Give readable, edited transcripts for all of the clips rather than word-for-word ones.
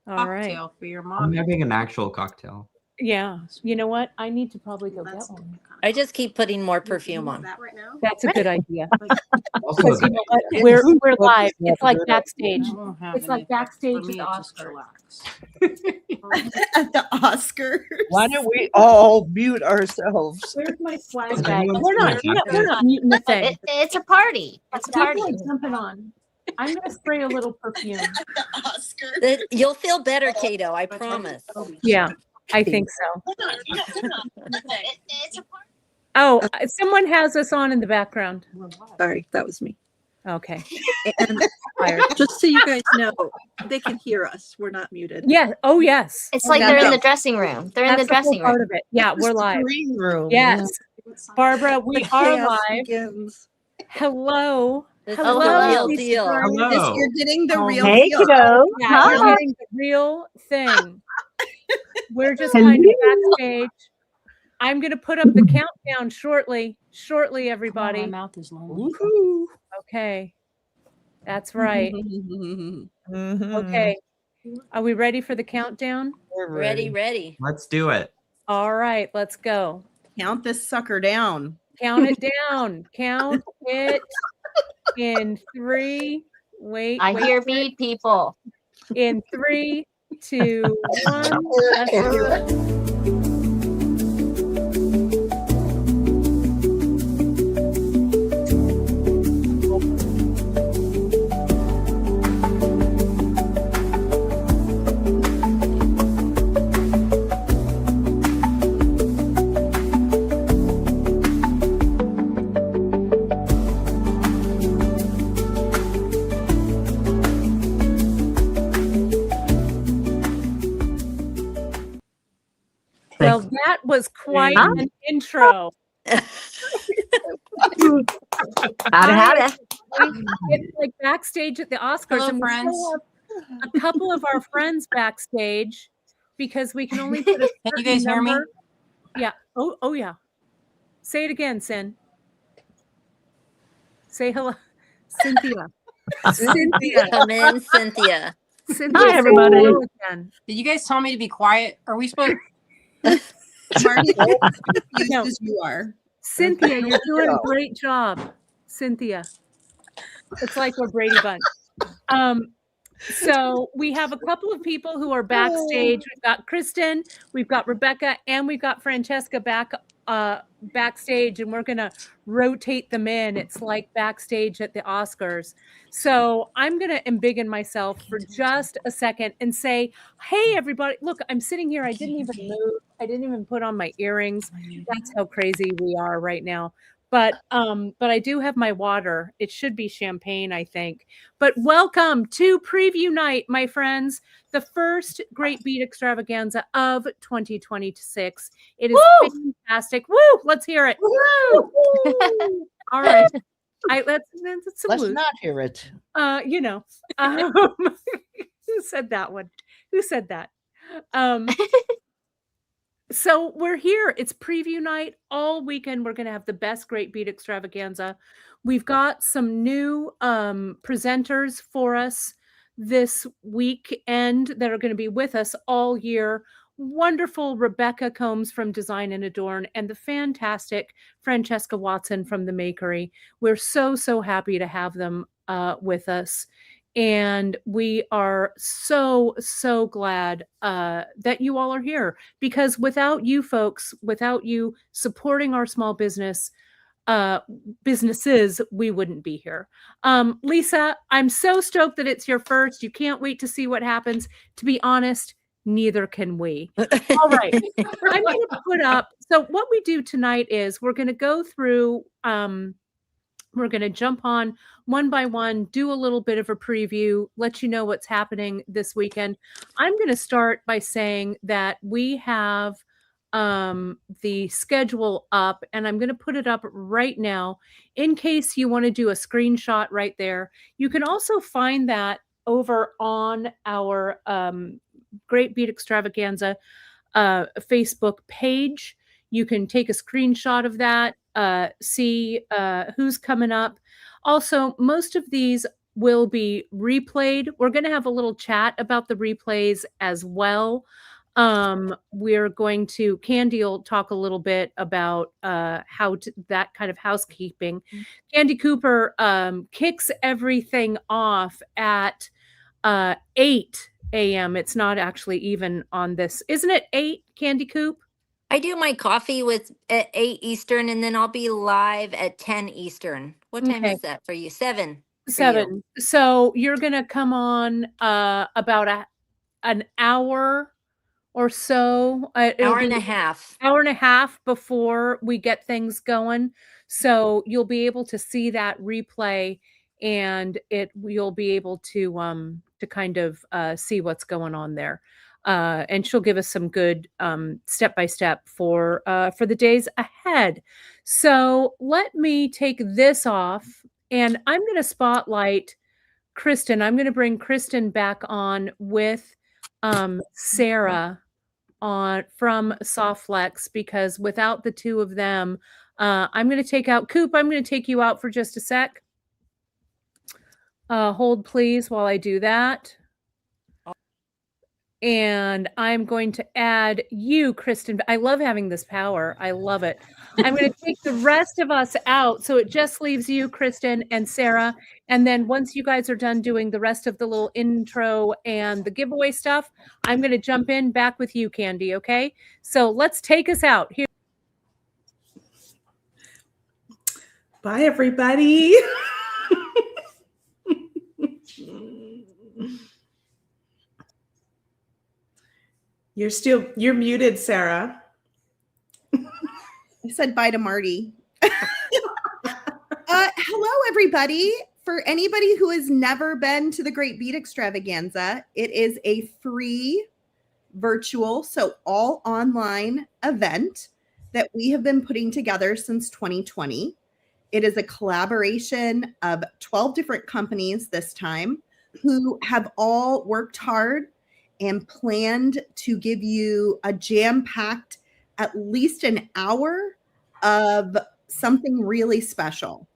All right. Cocktail for your I'm mom. having an actual cocktail. Yeah. You know what? I need to probably go get one. I just keep putting more perfume on. That right now? That's a good idea. Also, Because you know what? We're live. It's like backstage. I won't have It's like any. backstage For me, at the it's just Oscars. chillax. At the Oscars. Why don't we all mute ourselves? Where's my swag Does bag? anyone We're see my not jacket? muting the thing. It's a party. It's a party. People are jumping on. I'm gonna spray a little perfume. At the Oscars. You'll feel better, Kato. I promise. Yeah, I think so. It's a party. Oh, someone has us on in the background. Sorry, that was me. Okay. And just so you guys know, they can hear us. We're not muted. Yeah. Oh, yes. It's like they're in the dressing room. They're in the That's whole dressing part room. of it. Yeah, we're live. Green room. Yes, Barbara, we The are chaos live. begins. Hello. This is Hello, the real Lisa deal. Burns. Hello. You're getting the real Hey, deal. kiddo. Yeah, we're Hi. getting the real thing. We're just kind of backstage. I'm going to put up the countdown shortly. Shortly, My everybody. mouth is long. Woohoo. Okay. That's right. Mhm. Okay. Are we ready for the countdown? We're Ready. Let's do it. All right, let's go. Count this sucker down. Count it down. Count it in 3. Wait. I wait hear for it. bead people. In 3, 2, 1. Let's do it. Well, that was quite an intro. Howdy. It's like backstage at the Oscars, Hello, and we friends. still have a couple of our friends backstage because we can only put a Can you guys hear me? number. Yeah. Oh, yeah. Say it again, Sin. Say hello, Cynthia. Cynthia. Come in, Cynthia. Cynthia. Hi, say everybody. hello again. Did you guys tell me to be quiet? Are we supposed? Marty, confused No. as you are. Cynthia, you're doing a great job. Cynthia. It's like we're Brady Bunch. So we have a couple of people who are backstage. We've got Kristen, we've got Rebecca, and we've got Francesca backstage, and we're gonna rotate them in. It's like backstage at the Oscars. So I'm gonna embiggen myself for just a second and say, hey everybody, look, I'm sitting here. I didn't even move. I didn't even put on my earrings. That's how crazy we are right now. But I do have my water. It should be champagne, I think. But welcome to preview night, my friends. The first Great Bead Extravaganza of 2026. It is fantastic. Woo! Let's hear it. Woo! All right. Let's Let's salute. not hear it. You know. Who said that one? Who said that? So we're here. It's preview night all weekend. We're going to have the best Great Bead Extravaganza. We've got some new presenters for us this weekend that are going to be with us all year. Wonderful Rebecca Combs from Design and Adorn and the fantastic Francesca Watson from The Makery. We're so happy to have them with us. And we are so glad that you all are here, because without you folks, without you supporting our small businesses, we wouldn't be here. Lisa, I'm so stoked that it's your first. You can't wait to see what happens. To be honest, neither can we. All right. I'm going to put up. So what we do tonight is we're going to go through, we're going to jump on one by one, do a little bit of a preview, let you know what's happening this weekend. I'm going to start by saying that we have the schedule up, and I'm going to put it up right now in case you want to do a screenshot right there. You can also find that over on our Great Bead Extravaganza Facebook page. You can take a screenshot of that, see who's coming up. Also, most of these will be replayed. We're going to have a little chat about the replays as well. We're going to, Candy will talk a little bit about that kind of housekeeping. Candy Cooper kicks everything off at 8 a.m. It's not actually even on this. Isn't it 8, Candy Coop? I do my coffee at 8 Eastern, and then I'll be live at 10 Eastern. What time Okay. is that for you? 7. for 7. you. So you're going to come on about an hour or so. It'll Hour and be a half. hour and a half before we get things going. So you'll be able to see that replay, and you'll be able to kind of see what's going on there. And she'll give us some good step-by-step for the days ahead. So let me take this off, and I'm going to spotlight Kristen. I'm going to bring Kristen back on with Sarah from Softflex, because without the two of them, I'm going to take out Coop. I'm going to take you out for just a sec. Hold please while I do that. And I'm going to add you, Kristen. I love having this power. I love it. I'm going to take the rest of us out. So it just leaves you, Kristen, and Sarah. And then once you guys are done doing the rest of the little intro and the giveaway stuff, I'm going to jump in back with you, Candy. Okay. So let's take us out here. Bye, everybody. You're muted, Sarah. I said bye to Marty. Hello, everybody. For anybody who has never been to the Great Bead Extravaganza, it is a free virtual, so all online event that we have been putting together since 2020. It is a collaboration of 12 different companies this time who have all worked hard and planned to give you a jam-packed at least an hour of something really special.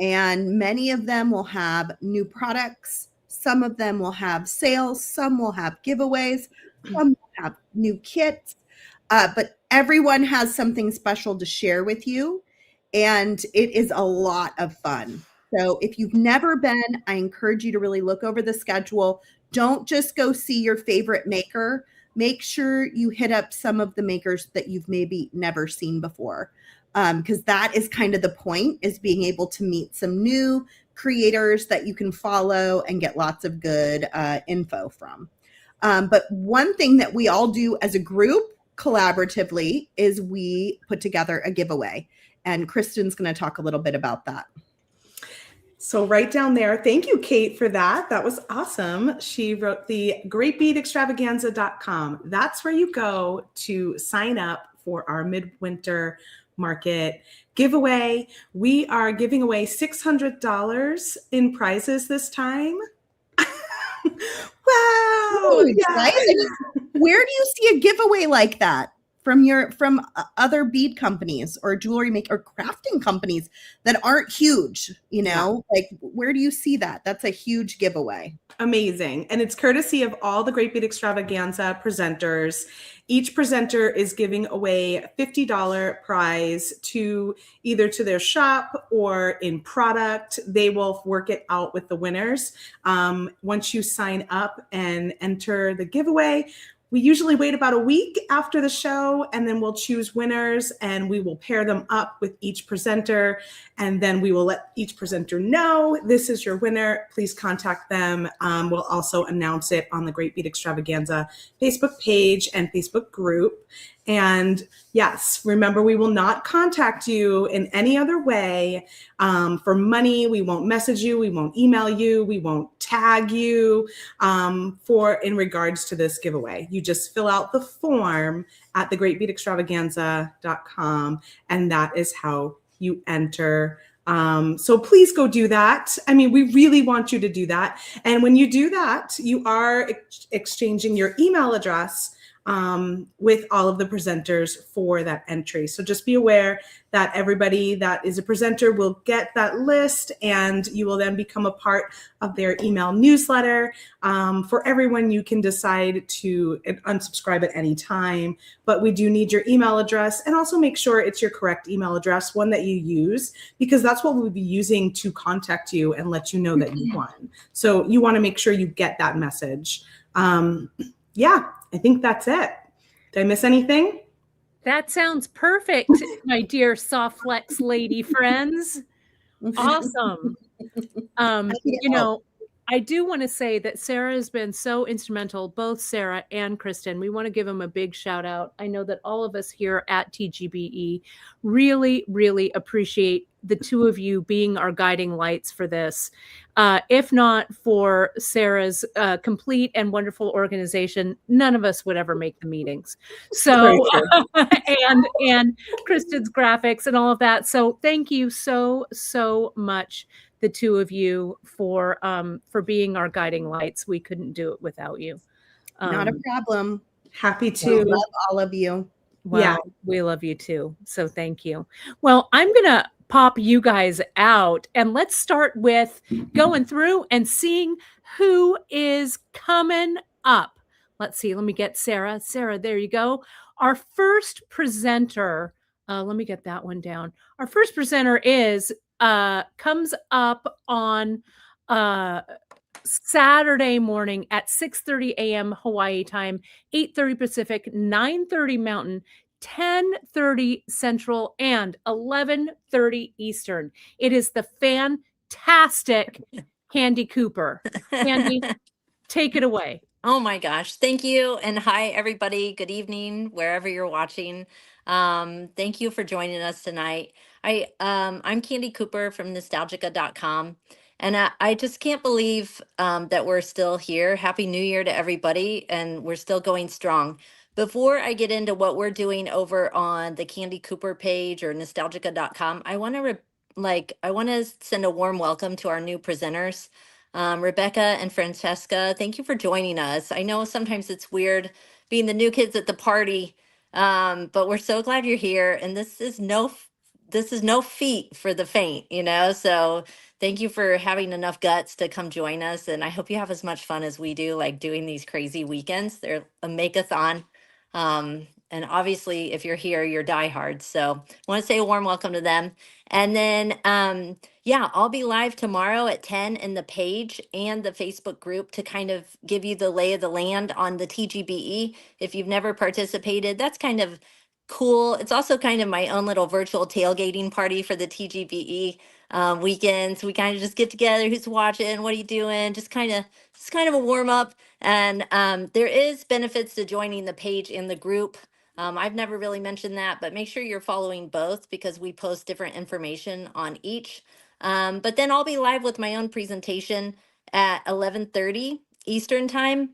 And many of them will have new products. Some of them will have sales. Some will have giveaways. Some will have new kits. But everyone has something special to share with you. And it is a lot of fun. So if you've never been, I encourage you to really look over the schedule. Don't just go see your favorite maker. Make sure you hit up some of the makers that you've maybe never seen before. Because that is kind of the point, is being able to meet some new creators that you can follow and get lots of good info from. But one thing that we all do as a group collaboratively is we put together a giveaway. And Kristen's going to talk a little bit about that. So right down there, thank you, Kate, for that. That was awesome. She wrote the greatbeadextravaganza.com. That's where you go to sign up for our midwinter market giveaway. We are giving away $600 in prizes this time. Wow. Huge, right? Where do you see a giveaway like that from other bead companies or jewelry or crafting companies that aren't huge? You know, like where do you see that? That's a huge giveaway. Amazing. And it's courtesy of all the Great Bead Extravaganza presenters. Each presenter is giving away a $50 prize to either to their shop or in product. They will work it out with the winners. Once you sign up and enter the giveaway, we usually wait about a week after the show, and then we'll choose winners, and we will pair them up with each presenter, and then we will let each presenter know this is your winner. Please contact them. We'll also announce it on the Great Bead Extravaganza Facebook page and Facebook group. And yes, remember, we will not contact you in any other way for money. We won't message you. We won't email you. We won't tag you in regards to this giveaway. You just fill out the form at thegreatbeadextravaganza.com, and that is how you enter. So please go do that. I mean, we really want you to do that. And when you do that, you are exchanging your email address with all of the presenters for that entry. So just be aware that everybody that is a presenter will get that list, and you will then become a part of their email newsletter. For everyone, you can decide to unsubscribe at any time, but we do need your email address, and also make sure it's your correct email address, one that you use, because that's what we'll be using to contact you and let you know that you won. So you want to make sure you get that message. Yeah, I think that's it. Did I miss anything? That sounds perfect, my dear Soft Flex lady friends. Awesome. You know, I do want to say that Sarah has been so instrumental, both Sarah and Kristen. We want to give them a big shout out. I know that all of us here at TGBE really, really appreciate the two of you being our guiding lights for this. If not for Sarah's complete and wonderful organization, none of us would ever make the meetings. So, and Kristen's graphics and all of that. So thank you so, so much, the two of you, for being our guiding lights. We couldn't do it without you. Not a problem. Happy We to. love all of you. Well, Yeah. we love you too. So thank you. Well, I'm going to pop you guys out, and let's start with going through and seeing who is coming up. Let's see. Let me get Sarah. Sarah, there you go. Our first presenter, let me get that one down. Our first presenter comes up on Saturday morning at 6:30 a.m. Hawaii time, 8:30 Pacific, 9:30 Mountain, 10:30 Central, and 11:30 Eastern. It is the fantastic Candy Cooper. Candy, take it away. Oh my gosh. Thank you. And hi, everybody. Good evening, wherever you're watching. Thank you for joining us tonight. I'm Candy Cooper from nostalgica.com. And I just can't believe that we're still here. Happy New Year to everybody. And we're still going strong. Before I get into what we're doing over on the Candy Cooper page or nostalgica.com, I want to send a warm welcome to our new presenters. Rebecca and Francesca, thank you for joining us. I know sometimes it's weird being the new kids at the party, but we're so glad you're here. And this is no feat for the faint, you know? So thank you for having enough guts to come join us. And I hope you have as much fun as we do, like doing these crazy weekends. They're a make-a-thon. And obviously, if you're here, you're diehards. So I want to say a warm welcome to them. And then, yeah, I'll be live tomorrow at 10 in the page and the Facebook group to kind of give you the lay of the land on the TGBE. If you've never participated, that's kind of cool. It's also kind of my own little virtual tailgating party for the TGBE weekends. We kind of just get together. Who's watching? What are you doing? Just kind of a warm up. And there is benefits to joining the page in the group. I've never really mentioned that, but make sure you're following both because we post different information on each. But then I'll be live with my own presentation at 11:30 Eastern time.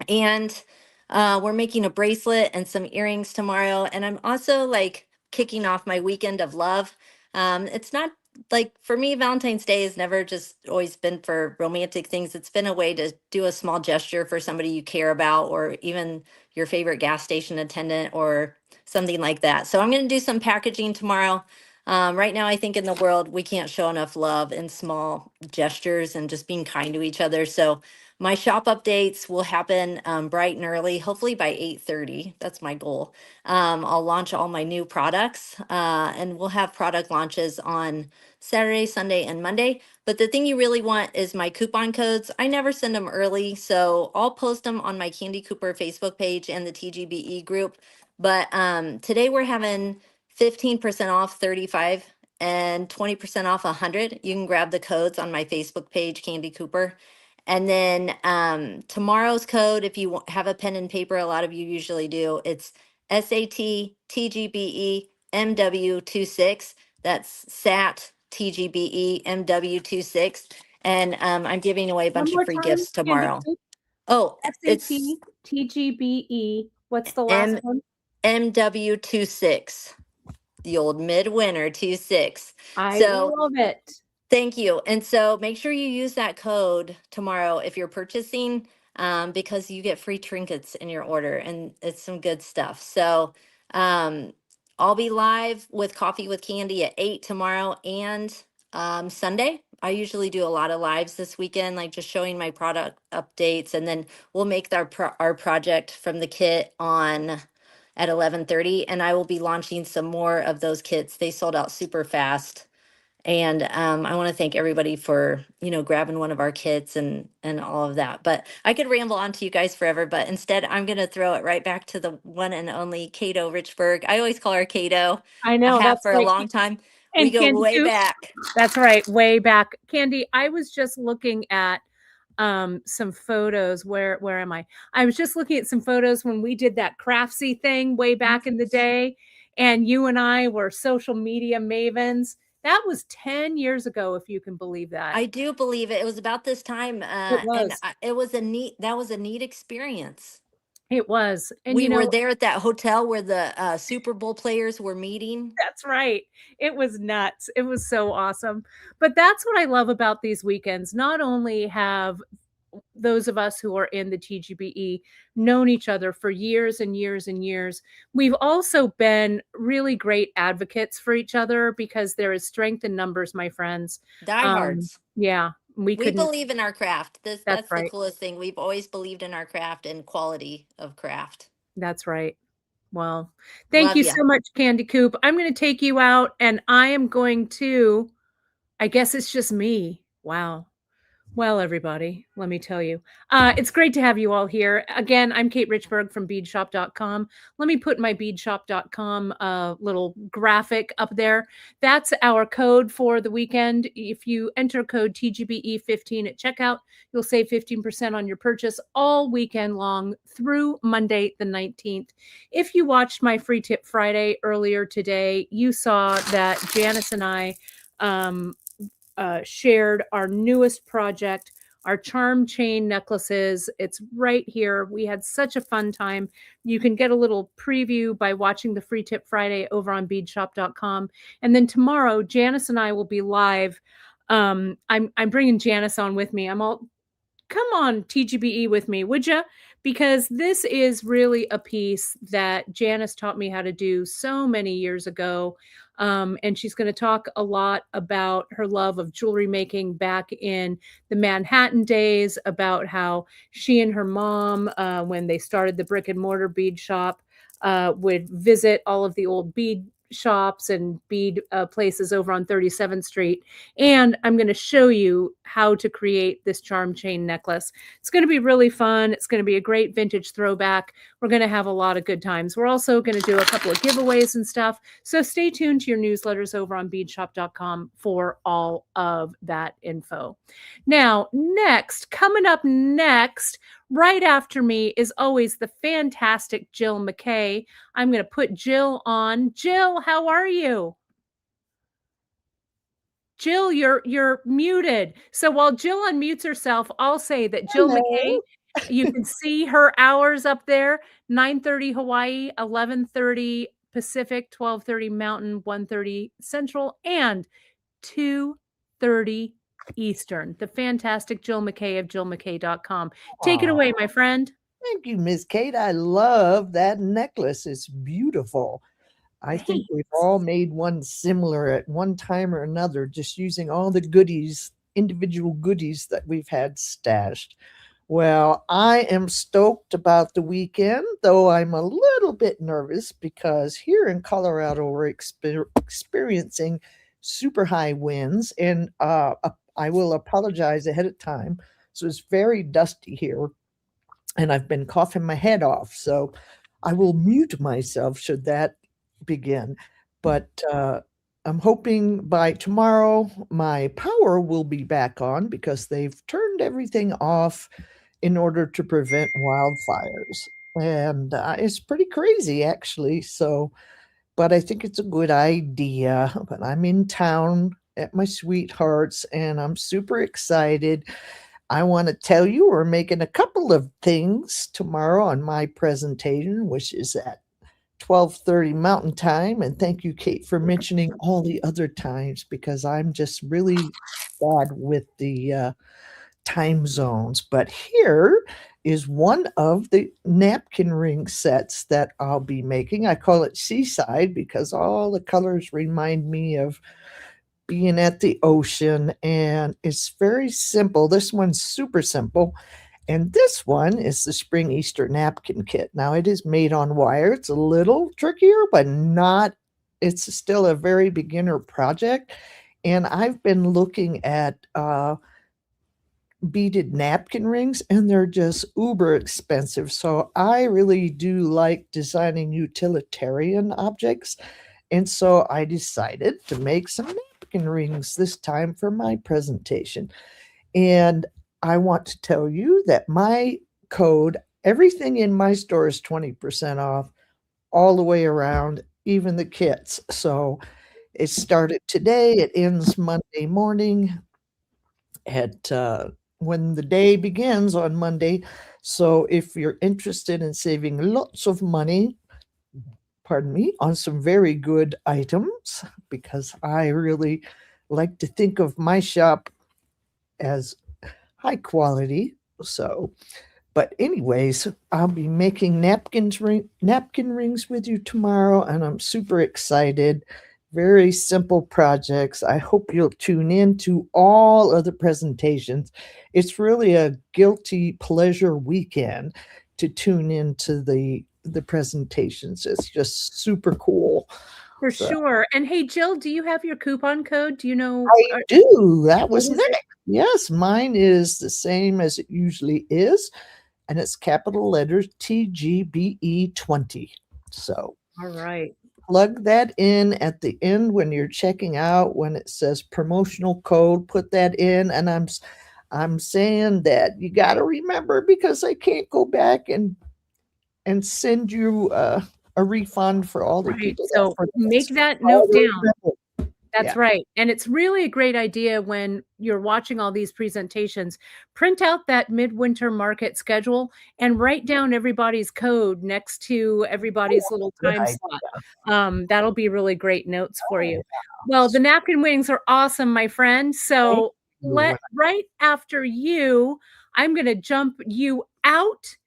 And we're making a bracelet and some earrings tomorrow. And I'm also like kicking off my weekend of love. It's not like, for me, Valentine's Day has never just always been for romantic things. It's been a way to do a small gesture for somebody you care about, or even your favorite gas station attendant or something like that. So I'm going to do some packaging tomorrow. Right now, I think in the world, we can't show enough love in small gestures and just being kind to each other. So my shop updates will happen bright and early, hopefully by 8:30. That's my goal. I'll launch all my new products and we'll have product launches on Saturday, Sunday, and Monday. But the thing you really want is my coupon codes. I never send them early, so I'll post them on my Candy Cooper Facebook page and the TGBE group. But today we're having 15% off 35 and 20% off 100. You can grab the codes on my Facebook page, Candy Cooper. And then tomorrow's code, if you have a pen and paper, a lot of you usually do, it's SAT TGBE MW26. That's SAT TGBE MW26. And I'm giving away a bunch of free gifts tomorrow. Oh, it's SAT, TGBE. What's the last one? MW26. The old midwinter 26. I So love it. thank you. And so make sure you use that code tomorrow if you're purchasing. because you get free trinkets in your order, and it's some good stuff. So I'll be live with Coffee with Candy at 8 tomorrow and Sunday. I usually do a lot of lives this weekend, like just showing my product updates, and then we'll make our project from the kit on at 11:30, and I will be launching some more of those kits. They sold out super fast. And I want to thank everybody for, grabbing one of our kits and all of that. But I could ramble on to you guys forever, but instead I'm going to throw it right back to the one and only Cato Richburg. I always call her Cato. I I know, have that's for a right. long time. We And go Candy way Coop? back. That's right, way back. Candy, I was just looking at some photos. Where am I? I was just looking at some photos when we did that craftsy thing way back in the day, and you and I were social media mavens. That was 10 years ago, if you can believe that. I do believe it. It was about this time. It was. That was a neat experience. It was. And We were there at that hotel where the Super Bowl players were meeting. That's right. It was nuts. It was so awesome. But that's what I love about these weekends. Not only have those of us who are in the TGBE known each other for years and years and years, we've also been really great advocates for each other because there is strength in numbers, my friends. Diehards. Yeah, we believe in our craft. That's the right. coolest thing. We've always believed in our craft and quality of craft. That's right. Well, thank Love you ya. so much, Candy Coop. I'm going to take you out, and I am going to, I guess it's just me. Wow. Well, everybody, let me tell you, it's great to have you all here. Again, I'm Kate Richburg from beadshop.com. Let me put my beadshop.com little graphic up there. That's our code for the weekend. If you enter code TGBE15 at checkout, you'll save 15% on your purchase all weekend long through Monday the 19th. If you watched my Free Tip Friday earlier today, you saw that Janice and I shared our newest project, our charm chain necklaces. It's right here. We had such a fun time. You can get a little preview by watching the Free Tip Friday over on beadshop.com. And then tomorrow, Janice and I will be live. I'm bringing Janice on with me. Come on, TGBE with me, would you? Because this is really a piece that Janice taught me how to do so many years ago. And she's going to talk a lot about her love of jewelry making back in the Manhattan days, about how she and her mom, when they started the brick and mortar bead shop, would visit all of the old bead shops and bead places over on 37th Street. And I'm going to show you how to create this charm chain necklace. It's going to be really fun. It's going to be a great vintage throwback. We're going to have a lot of good times. We're also going to do a couple of giveaways and stuff. So stay tuned to your newsletters over on beadshop.com for all of that info. Now, coming up next, right after me is always the fantastic Jill McKay. I'm going to put Jill on. Jill, how are you? Jill, you're muted. So while Jill unmutes herself, I'll say that Jill McKay, you can see her hours up there, 9:30 Hawaii, 11:30 Pacific, 12:30 Mountain, 1:30 Central, and 2:30 Eastern. The fantastic Jill McKay of JillMcKay.com. Take it away, my friend. Thank you, Miss Kate. I love that necklace. It's beautiful. I think we've all made one similar at one time or another, just using all the goodies, individual goodies that we've had stashed. Well, I am stoked about the weekend, though I'm a little bit nervous because here in Colorado, we're experiencing super high winds, and I will apologize ahead of time. So it's very dusty here, and I've been coughing my head off. So I will mute myself should that begin. But I'm hoping by tomorrow my power will be back on because they've turned everything off in order to prevent wildfires. And it's pretty crazy, actually. So, but I think it's a good idea. But I'm in town at my sweetheart's, and I'm super excited. I want to tell you we're making a couple of things tomorrow on my presentation, which is at 12:30 Mountain Time. And thank you, Kate, for mentioning all the other times because I'm just really bad with the time zones. But here is one of the napkin ring sets that I'll be making. I call it Seaside because all the colors remind me of being at the ocean, and it's very simple. This one's super simple. And this one is the Spring Easter Napkin Kit. Now, it is made on wire. It's a little trickier, but it's still a very beginner project. And I've been looking at beaded napkin rings, and they're just uber expensive. So I really do like designing utilitarian objects. And so I decided to make some napkin rings this time for my presentation. And I want to tell you that my code, everything in my store is 20% off all the way around, even the kits. So it started today. It ends Monday morning at when the day begins on Monday. So if you're interested in saving lots of money, pardon me, on some very good items, because I really like to think of my shop as high quality. So, but anyways, I'll be making napkin rings with you tomorrow, and I'm super excited. Very simple projects. I hope you'll tune in to all of the presentations. It's really a guilty pleasure weekend to tune into the presentations. It's just super cool. For sure. And hey, Jill, do you have your coupon code? Do you know? I do. That was Nick. Yes, mine is the same as it usually is, and it's capital letters TGBE 20. So, all right. Plug that in at the end when you're checking out. When it says promotional code, put that in. And I'm saying that you got to remember, because I can't go back and send you a refund for all the people. So make that note down. That's right. And it's really a great idea when you're watching all these presentations. Print out that midwinter market schedule and write down everybody's code next to everybody's little time slot. That'll be really great notes for you. Well, the napkin wings are awesome, my friend. So right after you, I'm going to jump you out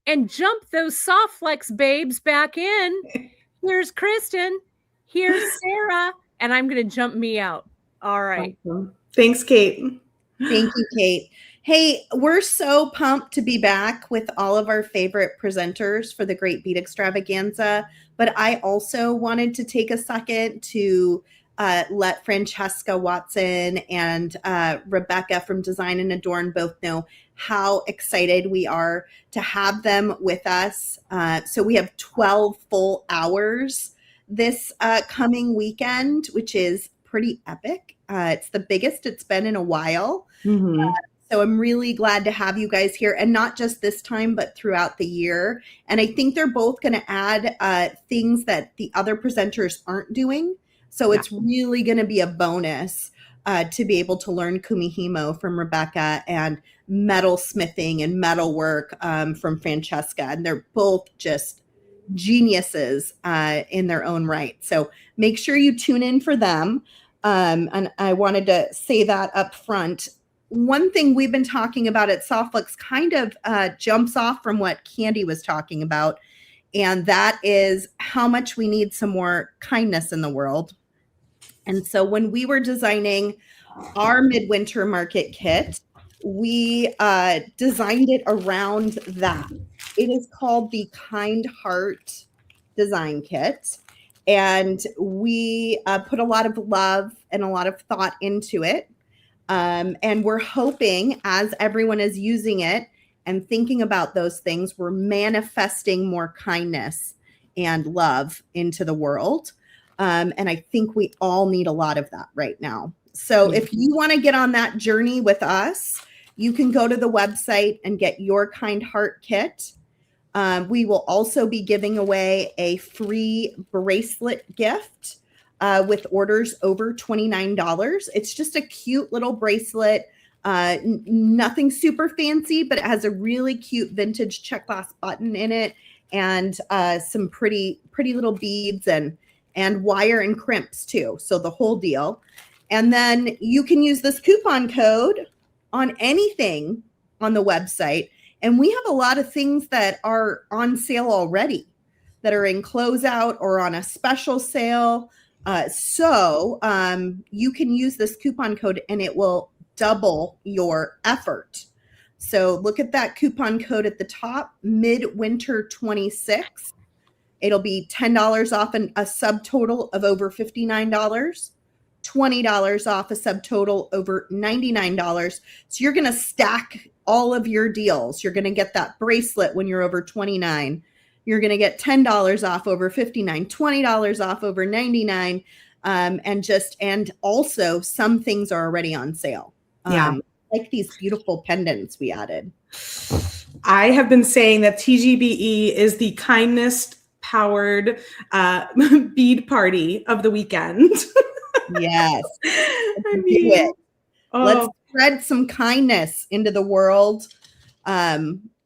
and jump those soft flex babes back in. Here's Kristen. Here's Sarah. And I'm going to jump me out. All right. Awesome. Thanks, Kate. Thank you, Kate. Hey, we're so pumped to be back with all of our favorite presenters for the Great Bead Extravaganza. But I also wanted to take a second to let Francesca Watson and Rebecca from Design and Adorn both know how excited we are to have them with us. So we have 12 full hours this coming weekend, which is pretty epic. It's the biggest it's been in a while. Mm-hmm. So I'm really glad to have you guys here, and not just this time, but throughout the year. And I think they're both going to add things that the other presenters aren't doing. So it's really going to be a bonus to be able to learn kumihimo from Rebecca and metal smithing and metal work from Francesca. And they're both just geniuses in their own right. So make sure you tune in for them. And I wanted to say that up front. One thing we've been talking about at Softflix kind of jumps off from what Candy was talking about, and that is how much we need some more kindness in the world. And so when we were designing our midwinter market kit, we designed it around that. It is called the Kind Heart Design Kit. And we put a lot of love and a lot of thought into it. And we're hoping, as everyone is using it and thinking about those things, we're manifesting more kindness and love into the world. And I think we all need a lot of that right now. So if you want to get on that journey with us, you can go to the website and get your Kind Heart kit. We will also be giving away a free bracelet gift with orders over $29. It's just a cute little bracelet, nothing super fancy, but it has a really cute vintage check glass button in it, and some pretty little beads and wire and crimps too. So the whole deal. And then you can use this coupon code on anything on the website. And we have a lot of things that are on sale already that are in closeout or on a special sale. So you can use this coupon code and it will double your effort. So look at that coupon code at the top, Midwinter 26. It'll be $10 off a subtotal of over $59, $20 off a subtotal over $99. So you're going to stack all of your deals. You're going to get that bracelet when you're over 29. You're going to get $10 off over 59, $20 off over 99. And also some things are already on sale. Like these beautiful pendants we added. I have been saying that TGBE is the kindness powered bead party of the weekend. Yes. I Do it. oh, Let's spread some kindness into the world.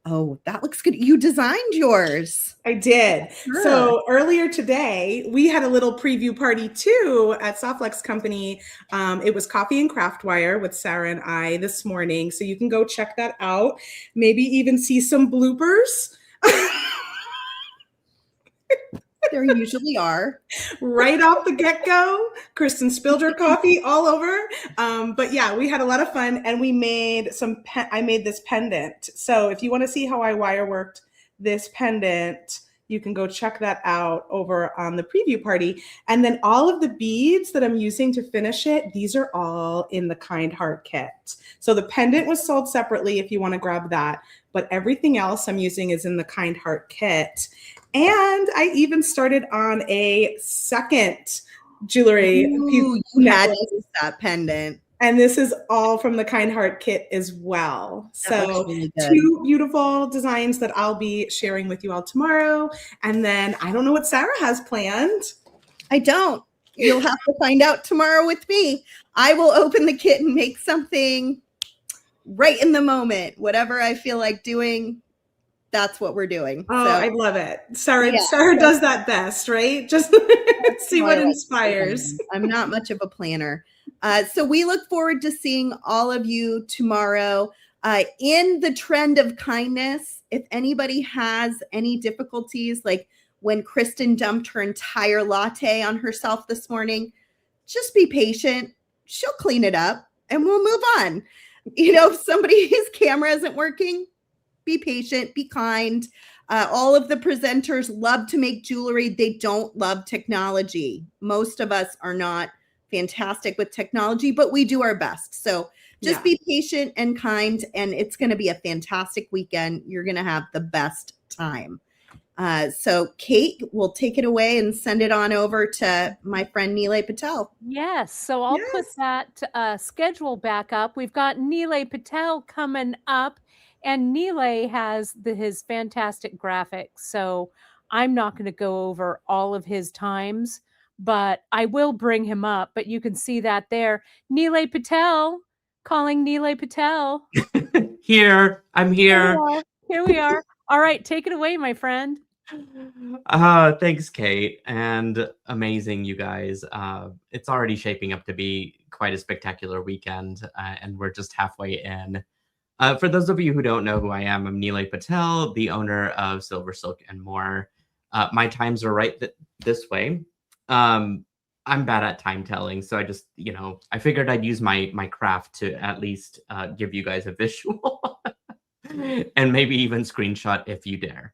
Oh, that looks good. You designed yours. I did. Sure. So earlier today, we had a little preview party too at Softlex Company. It was Coffee and Craft Wire with Sarah and I this morning. So you can go check that out. Maybe even see some bloopers. There usually are. Right off the get-go. Kristen spilled her coffee all over. But yeah, we had a lot of fun and we made I made this pendant. So if you want to see how I wire worked this pendant, you can go check that out over on the preview party. And then all of the beads that I'm using to finish it, these are all in the Kind Heart kit. So the pendant was sold separately if you want to grab that, but everything else I'm using is in the Kind Heart kit. And I even started on a second jewelry Ooh, you had to use that pendant. and this is all from the Kind Heart kit as well. That looks So really good. 2 beautiful designs that I'll be sharing with you all tomorrow. And then I don't know what Sarah has planned. I don't. You'll have to find out tomorrow with me. I will open the kit and make something right in the moment. Whatever I feel like doing, that's what we're doing. Oh, So, I love it. Sarah, Yeah. Sarah does that best, right? Just see what I like inspires. I'm not much of a planner. So we look forward to seeing all of you tomorrow. In the trend of kindness, if anybody has any difficulties, like when Kristen dumped her entire latte on herself this morning, just be patient. She'll clean it up and we'll move on. You know, if somebody's camera isn't working, be patient, be kind. All of the presenters love to make jewelry. They don't love technology. Most of us are not fantastic with technology, but we do our best. So just be patient and kind, and it's going to be a fantastic weekend. You're going to have the best time. So Kate will take it away and send it on over to my friend Nilay Patel. Yes, so I'll put that schedule back up. We've got Nilay Patel coming up, and Nilay has his fantastic graphics. So I'm not going to go over all of his times, but I will bring him up. But you can see that there. Nilay Patel, calling Nilay Patel. Here, I'm here. Here we are. All right, take it away, my friend. Thanks, Kate, and amazing, you guys. It's already shaping up to be quite a spectacular weekend, and we're just halfway in. For those of you who don't know who I am, I'm Nilay Patel, the owner of Silver Silk and More. My times are right this way. I'm bad at time telling, so I just, I figured I'd use my craft to at least give you guys a visual and maybe even screenshot if you dare.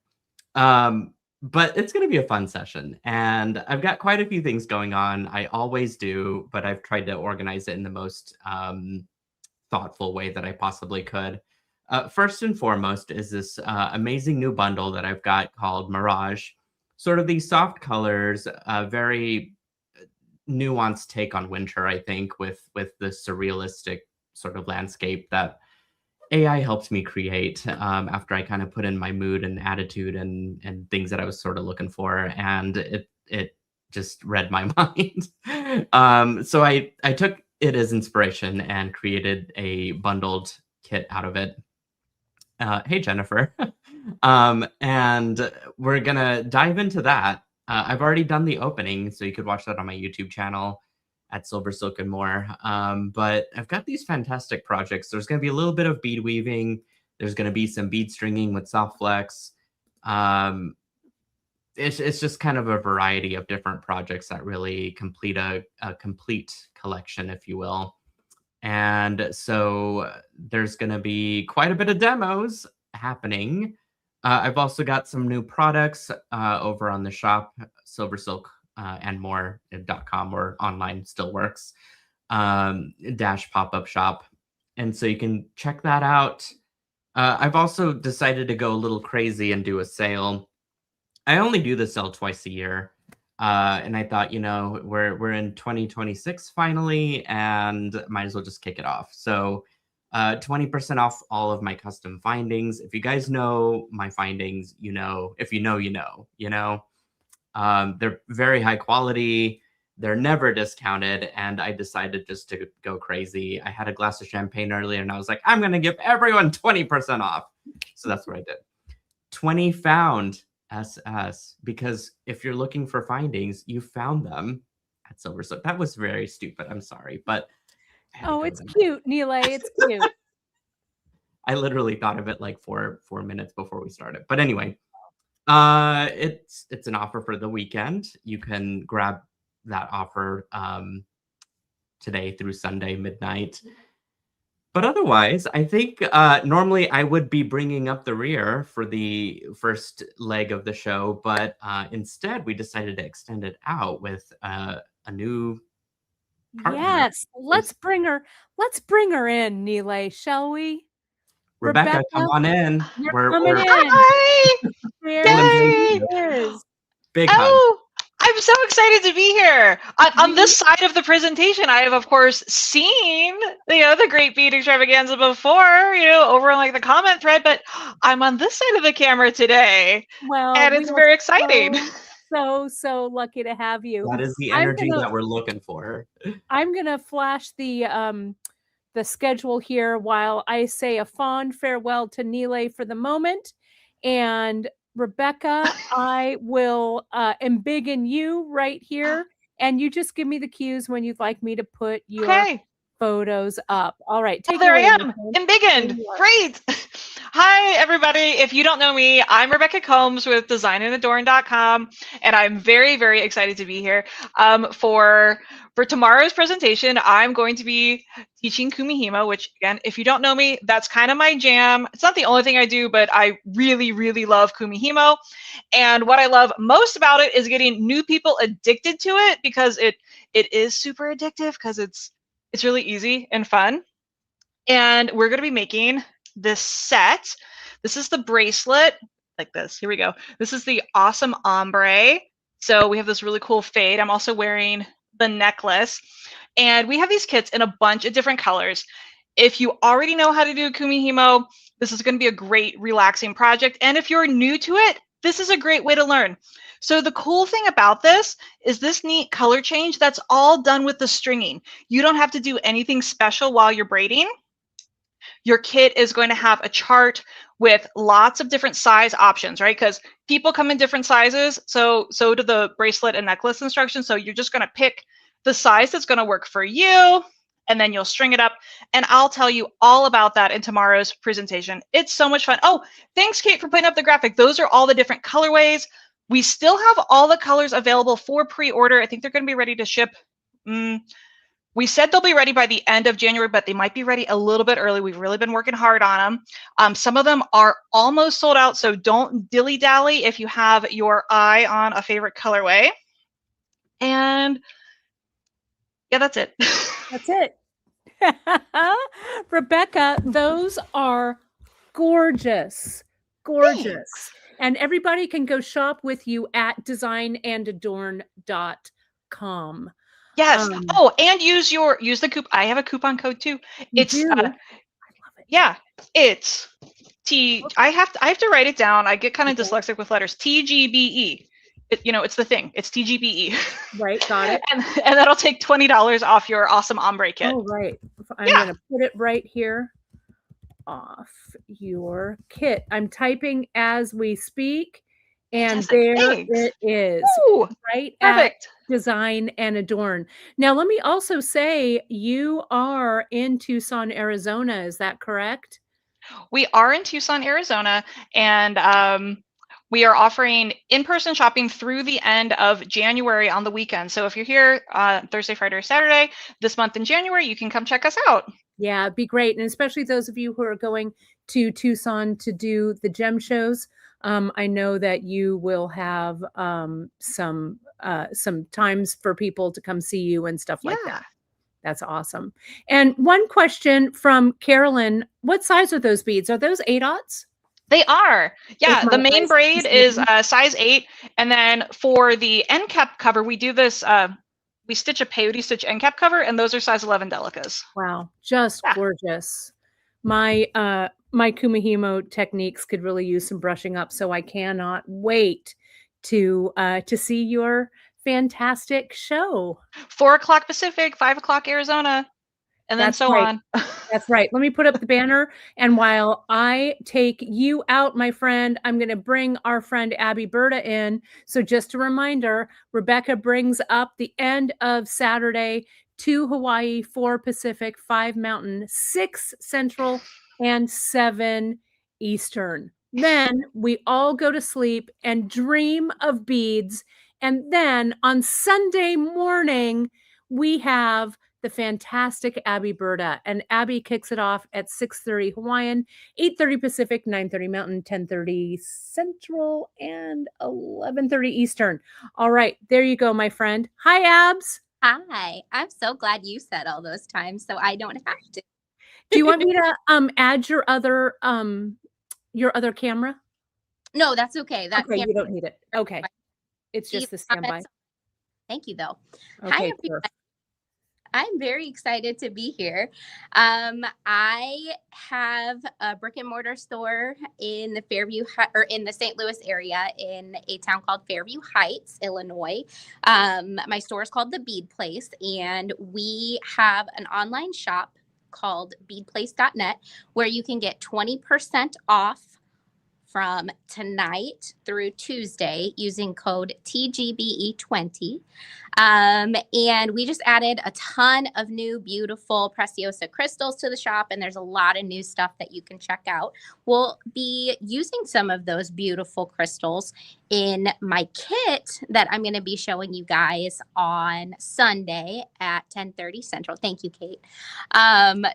But it's going to be a fun session, and I've got quite a few things going on. I always do, but I've tried to organize it in the most thoughtful way that I possibly could. First and foremost is this amazing new bundle that I've got called Mirage. Sort of these soft colors, very nuanced take on winter, I think, with the surrealistic sort of landscape that AI helped me create after I kind of put in my mood and attitude and things that I was sort of looking for, and it just read my mind. So I took it as inspiration and created a bundled kit out of it. Hey, Jennifer. And we're gonna dive into that. I've already done the opening, so you could watch that on my YouTube channel. at Silver Silk and more. But I've got these fantastic projects. There's going to be a little bit of bead weaving. There's going to be some bead stringing with soft flex. It's just kind of a variety of different projects that really complete a complete collection, if you will. And so there's going to be quite a bit of demos happening. I've also got some new products over on the shop, Silver Silk and more.com, or online still works, dash pop-up shop. And so you can check that out. I've also decided to go a little crazy and do a sale. I only do the sale twice a year. And I thought, you know, we're in 2026 finally, and might as well just kick it off. So 20% off all of my custom findings. If you guys know my findings, you know, if you know, you know, they're very high quality. They're never discounted. And I decided just to go crazy. I had a glass of champagne earlier and I was like, I'm going to give everyone 20% off. So that's what I did. 20 found SS, because if you're looking for findings, you found them at Silver Silk. That was very stupid. I'm sorry, but oh, it's cute, Nile. It's cute. I literally thought of it like 4 minutes before we started. But anyway, it's an offer for the weekend. You can grab that offer today through Sunday midnight. But otherwise, I think normally I would be bringing up the rear for the first leg of the show, but instead we decided to extend it out with a new partner. Yes, let's bring her in, Nile, shall we? Rebecca, come on in. You're coming in. Hi! There she is. Big hug. Oh, I'm so excited to be here. On this side of the presentation, I have, of course, seen the Great Bead Extravaganza before, over on like the comment thread, but I'm on this side of the camera today. Well, and it's very exciting. So lucky to have you. That is the energy that we're looking for. I'm gonna flash the schedule here while I say a fond farewell to Nile for the moment. And Rebecca, I will embiggen you right here, and you just give me the cues when you'd like me to put your photos up. All right. There I am, embiggened. Great. Hi, everybody. If you don't know me, I'm Rebecca Combs with designandadorn.com, and I'm very, very excited to be here. For tomorrow's presentation, I'm going to be teaching Kumihimo, which, again, if you don't know me, that's kind of my jam. It's not the only thing I do, but I really, really love Kumihimo. And what I love most about it is getting new people addicted to it, because it is super addictive, because it's really easy and fun. And we're going to be making this set. This is the bracelet, like this. Here we go. This is the awesome ombre. So we have this really cool fade. I'm also wearing the necklace, and we have these kits in a bunch of different colors. If you already know how to do Kumihimo, this is going to be a great relaxing project. And if you're new to it, this is a great way to learn. So the cool thing about this is this neat color change that's all done with the stringing. You don't have to do anything special while you're braiding. Your kit is going to have a chart with lots of different size options, right? Because people come in different sizes. So do the bracelet and necklace instructions. So you're just going to pick the size that's going to work for you, and then you'll string it up. And I'll tell you all about that in tomorrow's presentation. It's so much fun. Oh, thanks, Kate, for putting up the graphic. Those are all the different colorways. We still have all the colors available for pre-order. I think they're going to be ready to ship. We said they'll be ready by the end of January, but they might be ready a little bit early. We've really been working hard on them. Some of them are almost sold out, so don't dilly-dally if you have your eye on a favorite colorway. And yeah, that's it. That's it. Rebecca, those are gorgeous. Gorgeous. Thanks. And everybody can go shop with you at designandadorn.com. Yes. Oh, and use the coupon. I have a coupon code too. It's I love it. Yeah, it's I have to write it down. I get kind of dyslexic with letters. TGBE. It's the thing. It's TGBE. Right. Got it. and that'll take $20 off your awesome ombre kit. Oh, right. I'm going to put it right here. Off your kit. I'm typing as we speak, And Fantastic. there Thanks. it is, Ooh, right at perfect. Design and Adorn. Now, let me also say you are in Tucson, Arizona. Is that correct? We are in Tucson, Arizona, and we are offering in-person shopping through the end of January on the weekend. So if you're here Thursday, Friday, or Saturday this month in January, you can come check us out. Yeah, it'd be great. And especially those of you who are going to Tucson to do the gem shows. I know that you will have some times for people to come see you and stuff like that. That's awesome. And one question from Carolyn, what size are those beads? Are those 8/0? They are. Yeah, With the my main eyes braid is deceiving. size 8. And then for the end cap cover, we do this, we stitch a peyote stitch end cap cover, and those are size 11 delicas. Wow, just Yeah. gorgeous. My my Kumihimo techniques could really use some brushing up, so I cannot wait to see your fantastic show. 4 o'clock Pacific, 5 o'clock Arizona, and then That's so right. on. That's right. Let me put up the banner. And while I take you out, my friend, I'm going to bring our friend Abby Berta in. So just a reminder, Rebecca brings up the end of Saturday, 2 Hawaii, 4 Pacific, 5 Mountain, 6 Central, and 7 Eastern. Then we all go to sleep and dream of beads. And then on Sunday morning, we have the fantastic Abby Berta. And Abby kicks it off at 6:30 Hawaiian, 8:30 Pacific, 9:30 Mountain, 10:30 Central, and 11:30 Eastern. All right, there you go, my friend. Hi, Abs. Hi, I'm so glad you said all those times so I don't have to. Do you want me to add your other camera? No, that's okay. That Okay, you don't need it. Okay. It's Do you just the comment standby. Thank you, though. Hi, Okay, everybody. perfect. I'm very excited to be here. I have a brick and mortar store in the or in the St. Louis area in a town called Fairview Heights, Illinois. My store is called the Bead Place, and we have an online shop called beadplace.net where you can get 20% off from tonight through Tuesday using code TGBE20. And we just added a ton of new beautiful Preciosa crystals to the shop, and there's a lot of new stuff that you can check out. We'll be using some of those beautiful crystals in my kit that I'm going to be showing you guys on Sunday at 10:30 Central. Thank you, Kate.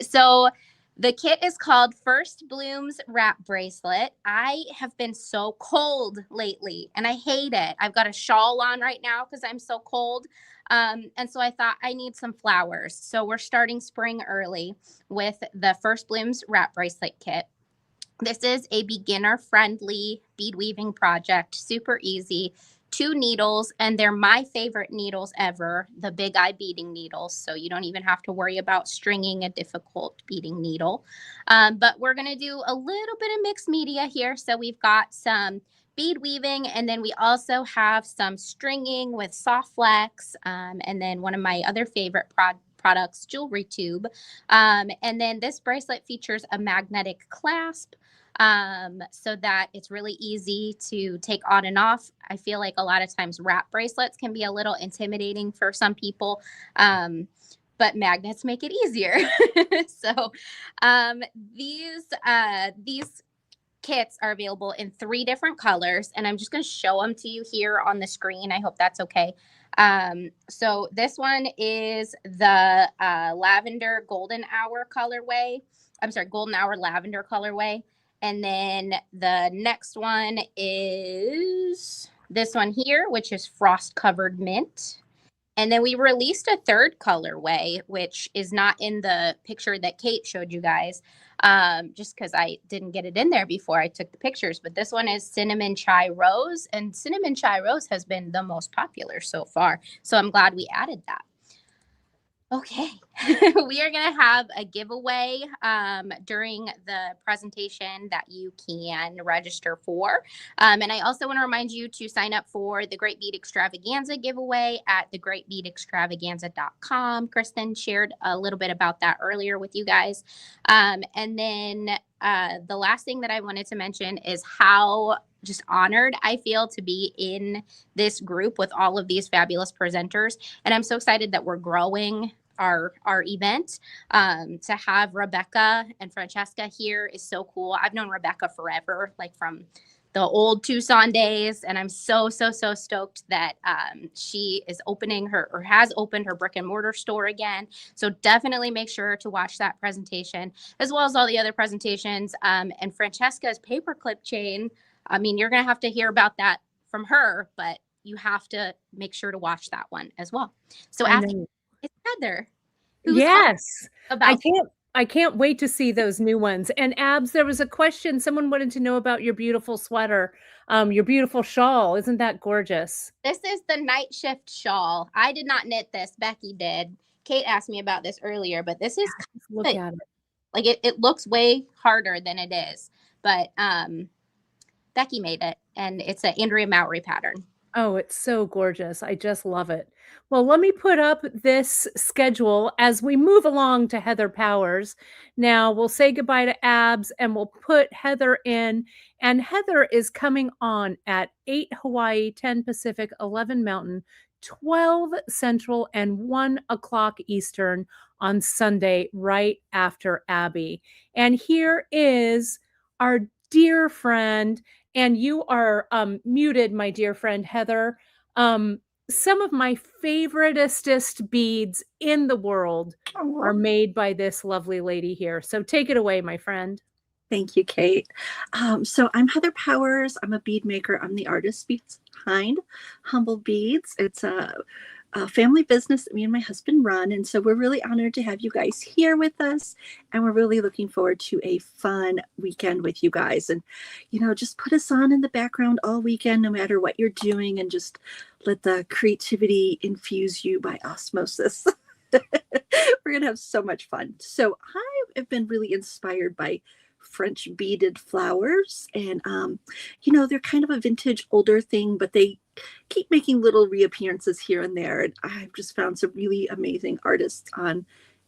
So the kit is called First Blooms Wrap Bracelet. I have been so cold lately, and I hate it. I've got a shawl on right now because I'm so cold. And so I thought I need some flowers. So we're starting spring early with the First Blooms Wrap Bracelet kit. This is a beginner-friendly bead weaving project, super easy. 2 needles, and they're my favorite needles ever, the Big Eye beading needles. So you don't even have to worry about stringing a difficult beading needle. But we're going to do a little bit of mixed media here. So we've got some bead weaving, and then we also have some stringing with soft flex, and then one of my other favorite products, jewelry tube. And then this bracelet features a magnetic clasp, so that it's really easy to take on and off. I feel like a lot of times wrap bracelets can be a little intimidating for some people, but magnets make it easier. So these kits are available in 3 different colors, and I'm just going to show them to you here on the screen. I hope that's okay. So this one is the lavender golden hour colorway. I'm sorry, golden hour lavender colorway. And then the next one is this one here, which is frost covered mint. And then we released a 3rd colorway, which is not in the picture that Kate showed you guys, just because I didn't get it in there before I took the pictures. But this one is cinnamon chai rose, and cinnamon chai rose has been the most popular so far. So I'm glad we added that. Okay, we are going to have a giveaway during the presentation that you can register for. And I also want to remind you to sign up for the Great Bead Extravaganza giveaway at thegreatbeadextravaganza.com. Kristen shared a little bit about that earlier with you guys. And then the last thing that I wanted to mention is how just honored, I feel, to be in this group with all of these fabulous presenters. And I'm so excited that we're growing our event. To have Rebecca and Francesca here is so cool. I've known Rebecca forever, like from the old Tucson days. And I'm so stoked that she is opening her, or has opened her brick and mortar store again. So definitely make sure to watch that presentation, as well as all the other presentations. And Francesca's paperclip chain, I mean, you're going to have to hear about that from her, but you have to make sure to watch that one as well. So I after know. it's Heather, who's Yes. about I can't wait to see those new ones. And Abs, there was a question. Someone wanted to know about your beautiful sweater, your beautiful shawl. Isn't that gorgeous? This is the night shift shawl. I did not knit this. Becky did. Kate asked me about this earlier, but this is Look at it. like it looks way harder than it is. But Becky made it, and it's an Andrea Mowry pattern. Oh, it's so gorgeous. I just love it. Well, let me put up this schedule as we move along to Heather Powers. Now, we'll say goodbye to Abs and we'll put Heather in. And Heather is coming on at 8 Hawaii, 10 Pacific, 11 Mountain, 12 Central, and 1 o'clock Eastern on Sunday, right after Abby. And here is our dear friend, and you are muted, my dear friend Heather. Some of my favoriteest beads in the world are made by this lovely lady here. So take it away, my friend. Thank you, Kate. So I'm Heather Powers. I'm a bead maker. I'm the artist behind Humble Beads. It's a family business that me and my husband run. And so we're really honored to have you guys here with us. And we're really looking forward to a fun weekend with you guys. And, you know, just put us on in the background all weekend, no matter what you're doing, and just let the creativity infuse you by osmosis. We're going to have so much fun. So I have been really inspired by French beaded flowers, and you know, they're kind of a vintage older thing, but they keep making little reappearances here and there. And I've just found some really amazing artists on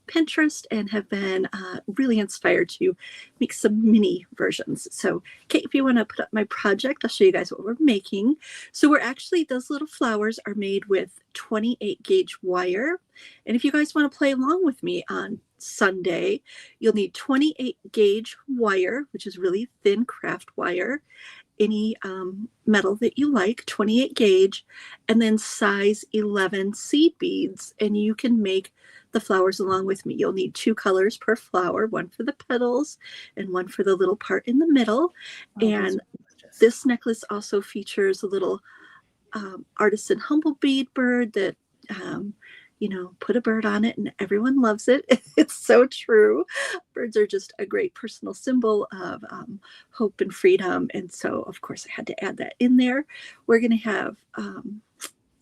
Pinterest and have been really inspired to make some mini versions. So Kate, if you want to put up my project, I'll show you guys what we're making. So we're actually, those little flowers are made with 28 gauge wire. And if you guys want to play along with me on Sunday, you'll need 28 gauge wire, which is really thin craft wire, any metal that you like, 28 gauge, and then size 11 seed beads. And you can make the flowers along with me. You'll need 2 colors per flower, one for the petals and one for the little part in the middle. Oh, and this necklace also features a little artisan humble bead bird that you know, put a bird on it and everyone loves it. It's so true. Birds are just a great personal symbol of hope and freedom. And so, of course, I had to add that in there. We're going to have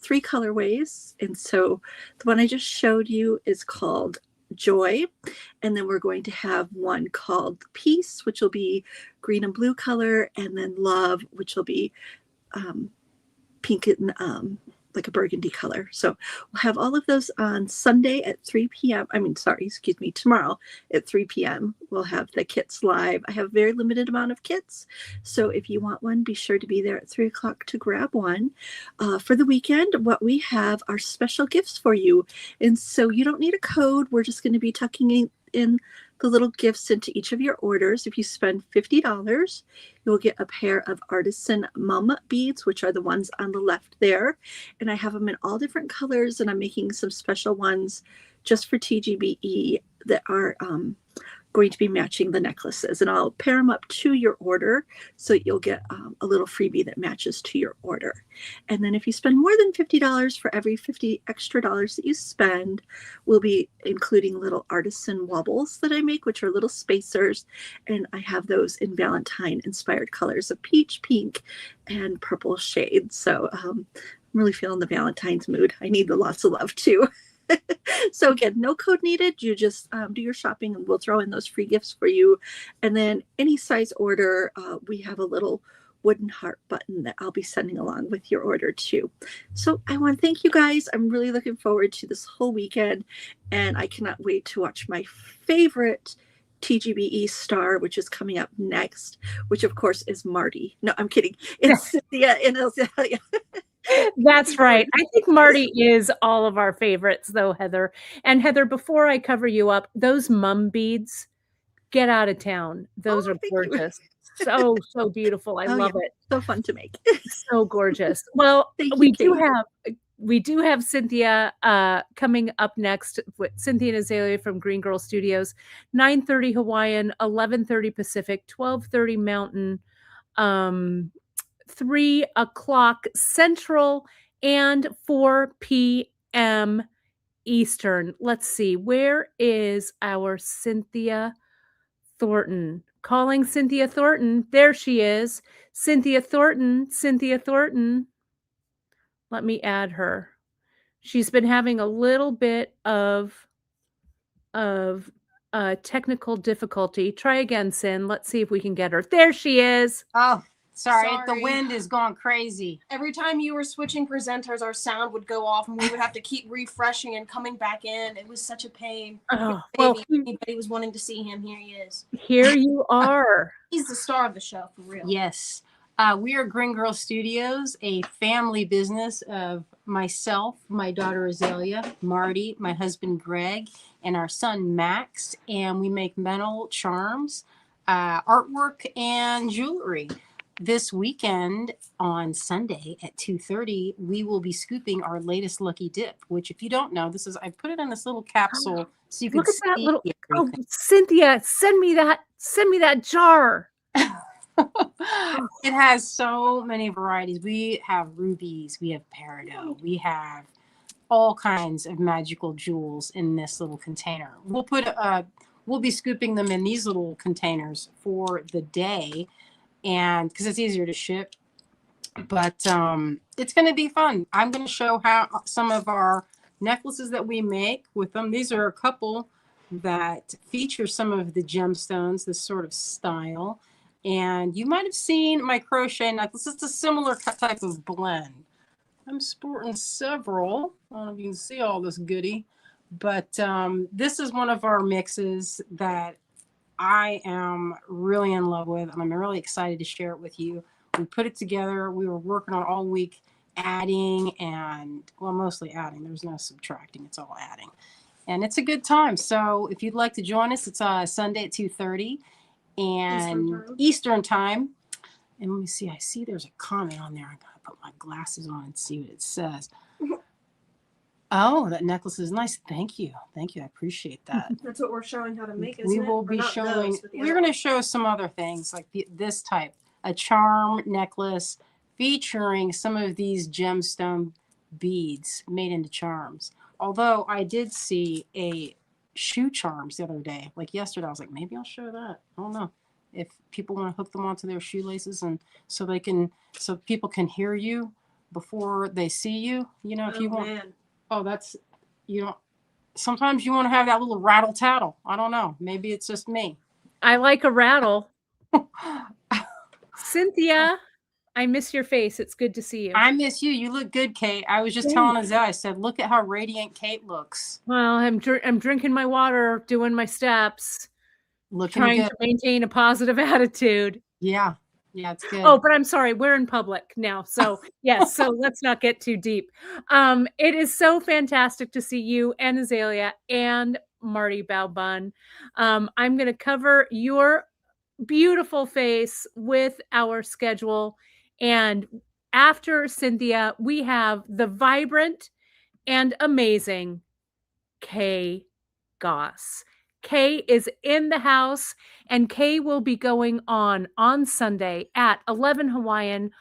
3 colorways. And so the one I just showed you is called Joy. And then we're going to have one called Peace, which will be green and blue color. And then Love, which will be pink and like a burgundy color. So we'll have all of those on Sunday at 3 p.m. Tomorrow at 3 p.m. We'll have the kits live. I have a very limited amount of kits. So if you want one, be sure to be there at 3 o'clock to grab one. For the weekend, what we have are special gifts for you. And so you don't need a code. We're just going to be tucking in the little gifts into each of your orders. If you spend $50, you'll get a pair of artisan mum beads, which are the ones on the left there. And I have them in all different colors, and I'm making some special ones just for TGBE that are going to be matching the necklaces. And I'll pair them up to your order so you'll get a little freebie that matches to your order. And then if you spend more than $50, for every $50 extra that you spend, we'll be including little artisan wobbles that I make, which are little spacers. And I have those in Valentine inspired colors of peach, pink, and purple shades. So I'm really feeling the Valentine's mood. I need the lots of love too. So again, no code needed. You just do your shopping and we'll throw in those free gifts for you. And then any size order, we have a little wooden heart button that I'll be sending along with your order too. So I want to thank you guys. I'm really looking forward to this whole weekend, and I cannot wait to watch my favorite TGBE star, which is coming up next, which of course is Marty. No, I'm kidding. It's Cynthia and Azalea. That's right. I think Marty is all of our favorites, though, Heather. And Heather, before I cover you up, those mum beads, get out of town. Those are gorgeous. So beautiful. I love it. So fun to make. So gorgeous. Well, Thank you, we do have Cynthia coming up next with Cynthia and Azalea from Green Girl Studios, 9:30 Hawaiian, 11:30 Pacific, 12:30 Mountain, 3 o'clock Central, and 4 p.m. Eastern. Let's see. Where is our Cynthia Thornton? Calling Cynthia Thornton. There she is. Cynthia Thornton. Cynthia Thornton. Let me add her. She's been having a little bit of technical difficulty. Try again, Cyn. Let's see if we can get her. There she is. Oh, sorry. The Sorry. wind is going crazy. Every time you were switching presenters, our sound would go off and we would have to keep refreshing and coming back in. It was such a pain. Oh, Baby, well, anybody was wanting to see him, here he is. here you are. He's the star of the show, for real. Yes. We are Green Girl Studios, a family business of myself, my daughter Azalea, Marty, my husband Greg, and our son Max. And we make metal charms, artwork, and jewelry. This weekend on Sunday at 2:30, we will be scooping our latest lucky dip, which if you don't know, I put it in this little capsule so you can Look at see that little. Oh, everything. Cynthia, send me that jar. It has so many varieties. We have rubies, we have peridot, we have all kinds of magical jewels in this little container. We'll be scooping them in these little containers for the day, and because it's easier to ship. But it's going to be fun. I'm going to show how some of our necklaces that we make with them. These are a couple that feature some of the gemstones, this sort of style. And you might have seen my crochet necklace. It's a similar type of blend. I'm sporting several. I don't know if you can see all this goodie, but this is one of our mixes that I am really in love with, and I'm really excited to share it with you. We put it together. We were working on all week, adding and, well, mostly adding. There's no subtracting. It's all adding. And it's a good time. So if you'd like to join us, it's Sunday at 2:30 and Eastern time. And let me see. I see there's a comment on there. I gotta put my glasses on and see what it says. Oh, that necklace is nice. Thank you. Thank you. I appreciate that. That's what we're showing how to make, isn't We it? will Or be not showing, those, but the we're other going to show some other things like this type, a charm necklace featuring some of these gemstone beads made into charms. Although I did see a shoe charms the other day, like yesterday. I was like, maybe I'll show that. I don't know if people want to hook them onto their shoelaces, and so people can hear you before they see you. You know, if you want. Man. Oh, that's, you know, sometimes you want to have that little rattle tattle. I don't know. Maybe it's just me. I like a rattle. Cynthia, I miss your face. It's good to see you. I miss you. You look good, Kate. I was just telling Azalea, I said, look at how radiant Kate looks. Well, I'm drinking my water, doing my steps, trying to maintain a positive attitude. Yeah. Yeah, it's good. Oh, but I'm sorry. We're in public now. So yes, so let's not get too deep. It is so fantastic to see you and Azalea and Marty Baubun. I'm going to cover your beautiful face with our schedule. And after Cynthia, we have the vibrant and amazing Kay Goss. Kay is in the house, and Kay will be going on Sunday at 11 Hawaiian,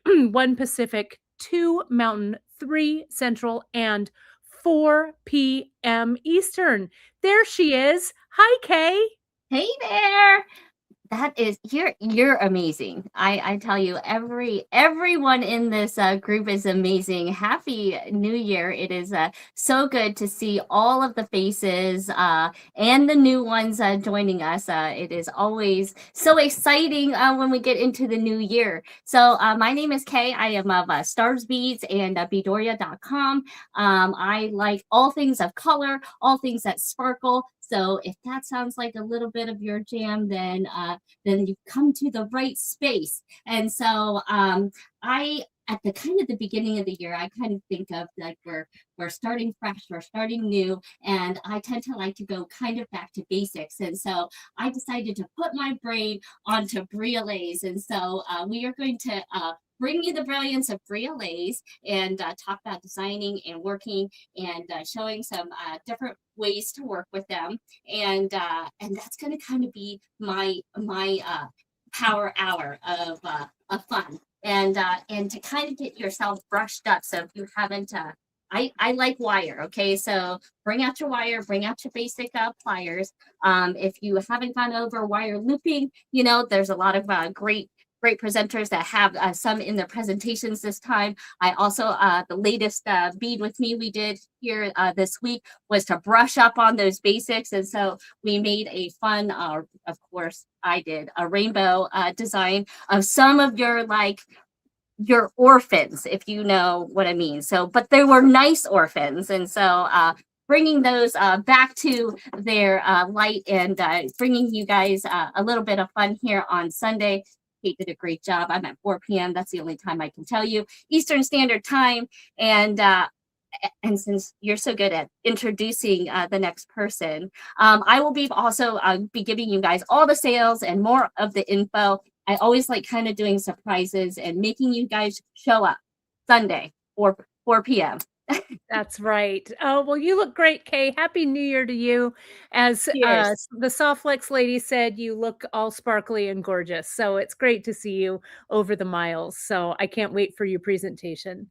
1 Pacific, 2 Mountain, 3 Central, and 4 p.m. Eastern. There she is. Hi, Kay. Hey there. That is, you're amazing. I tell you, everyone in this group is amazing. Happy New Year. It is so good to see all of the faces and the new ones joining us. It is always so exciting when we get into the new year. So my name is Kay. I am of Stars Beads and Beadoria.com. I like all things of color, all things that sparkle. So if that sounds like a little bit of your jam, then you've come to the right space. And so I at the kind of the beginning of the year, I kind of think of like we're starting fresh, we're starting new, and I tend to like to go kind of back to basics. And so I decided to put my brain onto briolets. And so we are going to bring you the brilliance of briolets and talk about designing and working and showing some different ways to work with them. And that's going to kind of be my power hour of fun. And to kind of get yourself brushed up. So if you haven't, I like wire. Okay, so bring out your wire, bring out your basic pliers. If you haven't gone over wire looping, you know there's a lot of great presenters that have some in their presentations this time. I also, the latest bead with me we did here this week was to brush up on those basics. And so we made a fun, of course, I did a rainbow design of some of your orphans, if you know what I mean. So, but they were nice orphans. And so bringing those back to their light and bringing you guys a little bit of fun here on Sunday. Kate did a great job. I'm at 4 p.m. That's the only time I can tell you. Eastern Standard Time. And since you're so good at introducing the next person, I will be also be giving you guys all the sales and more of the info. I always like kind of doing surprises and making you guys show up Sunday or 4 p.m. That's right. Oh, well, you look great, Kay. Happy New Year to you. As the Softflex lady said, you look all sparkly and gorgeous. So it's great to see you over the miles. So I can't wait for your presentation.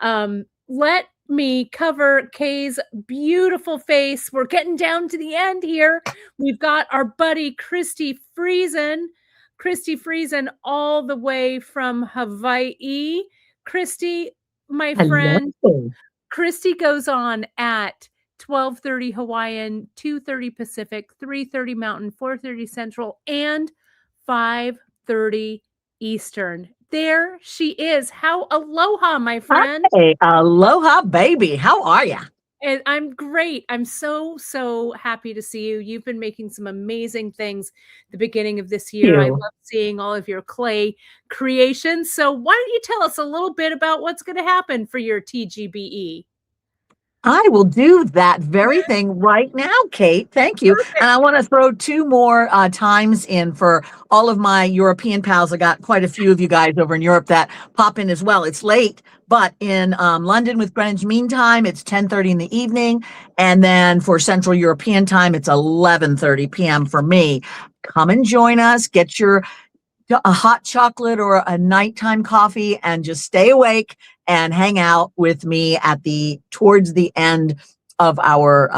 Let me cover Kay's beautiful face. We're getting down to the end here. We've got our buddy, Christy Friesen. Christy Friesen all the way from Hawaii. Christy, my friend. Christy goes on at 12:30 Hawaiian, 2:30 Pacific, 3:30 Mountain, 4:30 Central, and 5:30 Eastern. There she is. How aloha, my friend. Hey, aloha, baby. How are you? And I'm great. I'm so happy to see you. You've been making some amazing things the beginning of this year. I love seeing all of your clay creations. So why don't you tell us a little bit about what's going to happen for your TGBE? I will do that very thing right now, Kate. Thank you. Perfect. And I want to throw 2 more times in for all of my European pals. I got quite a few of you guys over in Europe that pop in as well. It's late, but in London with Greenwich Mean Time, it's 10:30 in the evening. And then for Central European Time, it's 11:30 p.m. for me. Come and join us. Get a hot chocolate or a nighttime coffee and just stay awake and hang out with me towards the end of our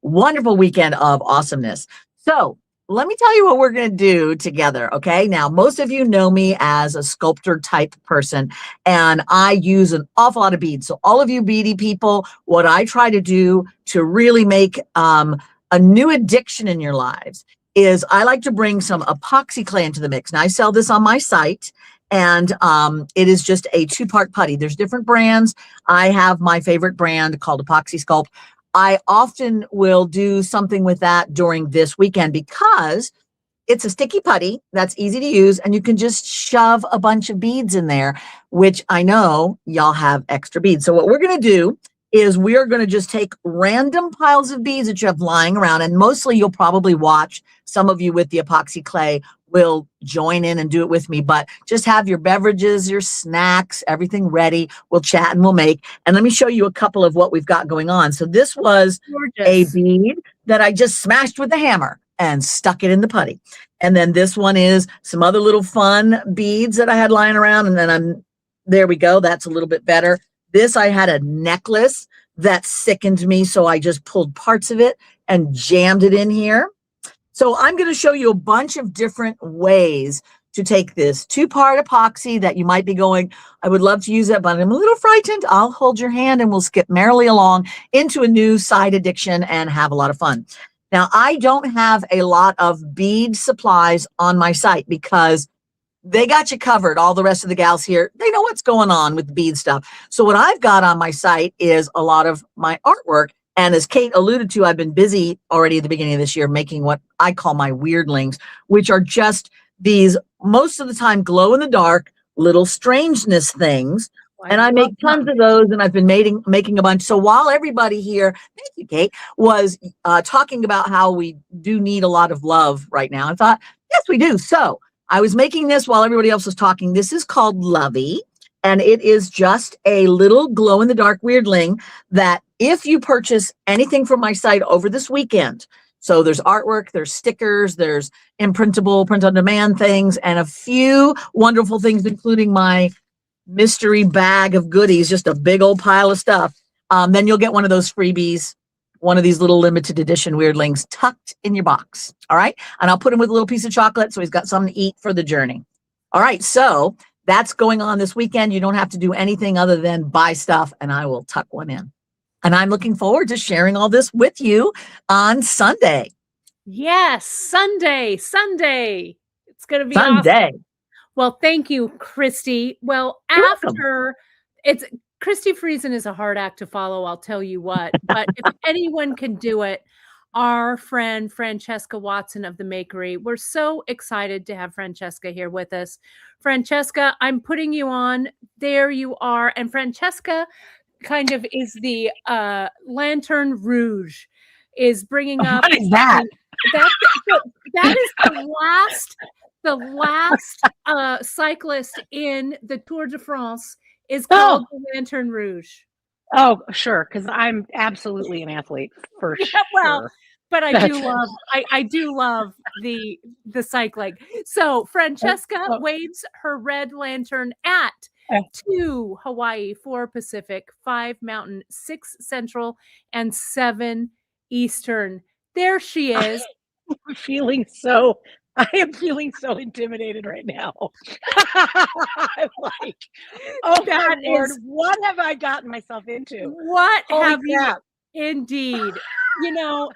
wonderful weekend of awesomeness. So let me tell you what we're going to do together. Okay. Now, most of you know me as a sculptor type person, and I use an awful lot of beads. So all of you beady people, what I try to do to really make a new addiction in your lives is I like to bring some epoxy clay into the mix. Now I sell this on my site, and it is just a 2-part putty. There's different brands. I have my favorite brand called Epoxy Sculpt. I often will do something with that during this weekend because it's a sticky putty that's easy to use, and you can just shove a bunch of beads in there, which I know y'all have extra beads. So what we're going to do is we are going to just take random piles of beads that you have lying around, and mostly you'll probably watch. Some of you with the epoxy clay will join in and do it with me, but just have your beverages, your snacks, everything ready. We'll chat and we'll make. And let me show you a couple of what we've got going on. So this was a bead that I just smashed with a hammer and stuck it in the putty. And then this one is some other little fun beads that I had lying around. And then there we go. That's a little bit better. This, I had a necklace that sickened me, so I just pulled parts of it and jammed it in here. So I'm going to show you a bunch of different ways to take this 2-part epoxy that you might be going, I would love to use it, but I'm a little frightened. I'll hold your hand and we'll skip merrily along into a new side addiction and have a lot of fun. Now, I don't have a lot of bead supplies on my site because they got you covered. All the rest of the gals here, they know what's going on with the bead stuff. So what I've got on my site is a lot of my artwork, And as Kate alluded to, I've been busy already at the beginning of this year making what I call my weirdlings, which are just these, most of the time, glow in the dark little strangeness things. And I make tons of those, and I've been making a bunch. So while everybody here, thank you, Kate, was talking about how we do need a lot of love right now, I thought, yes, we do. So I was making this while everybody else was talking. This is called Lovey, and it is just a little glow-in-the-dark weirdling that if you purchase anything from my site over this weekend, so there's artwork, there's stickers, there's imprintable, print-on-demand things, and a few wonderful things, including my mystery bag of goodies, just a big old pile of stuff. Then you'll get one of those freebies, one of these little limited edition weirdlings tucked in your box. All right. And I'll put him with a little piece of chocolate so he's got something to eat for the journey. All right. So that's going on this weekend. You don't have to do anything other than buy stuff, and I will tuck one in. And I'm looking forward to sharing all this with you on Sunday. Yes, Sunday. It's going to be Sunday. awesome. Well, thank you, Christy. Well, You're after it's Christy Friesen is a hard act to follow, I'll tell you what. But if anyone can do it, our friend Francesca Watson of the Makery. We're so excited to have Francesca here with us. Francesca, I'm putting you on. There you are. And Francesca kind of is the Lantern Rouge, is bringing up. What is that? That is the last cyclist in the Tour de France is called the Lantern Rouge. Oh, sure, because I'm absolutely an athlete for sure. Well, but I do love the cycling. So Francesca waves her red lantern at 2 Hawaii, 4 Pacific, 5 Mountain, 6 Central, and 7 Eastern. There she is. I am feeling so intimidated right now. I'm like, oh my Lord, what have I gotten myself into? What Holy have crap. you? Indeed. You know,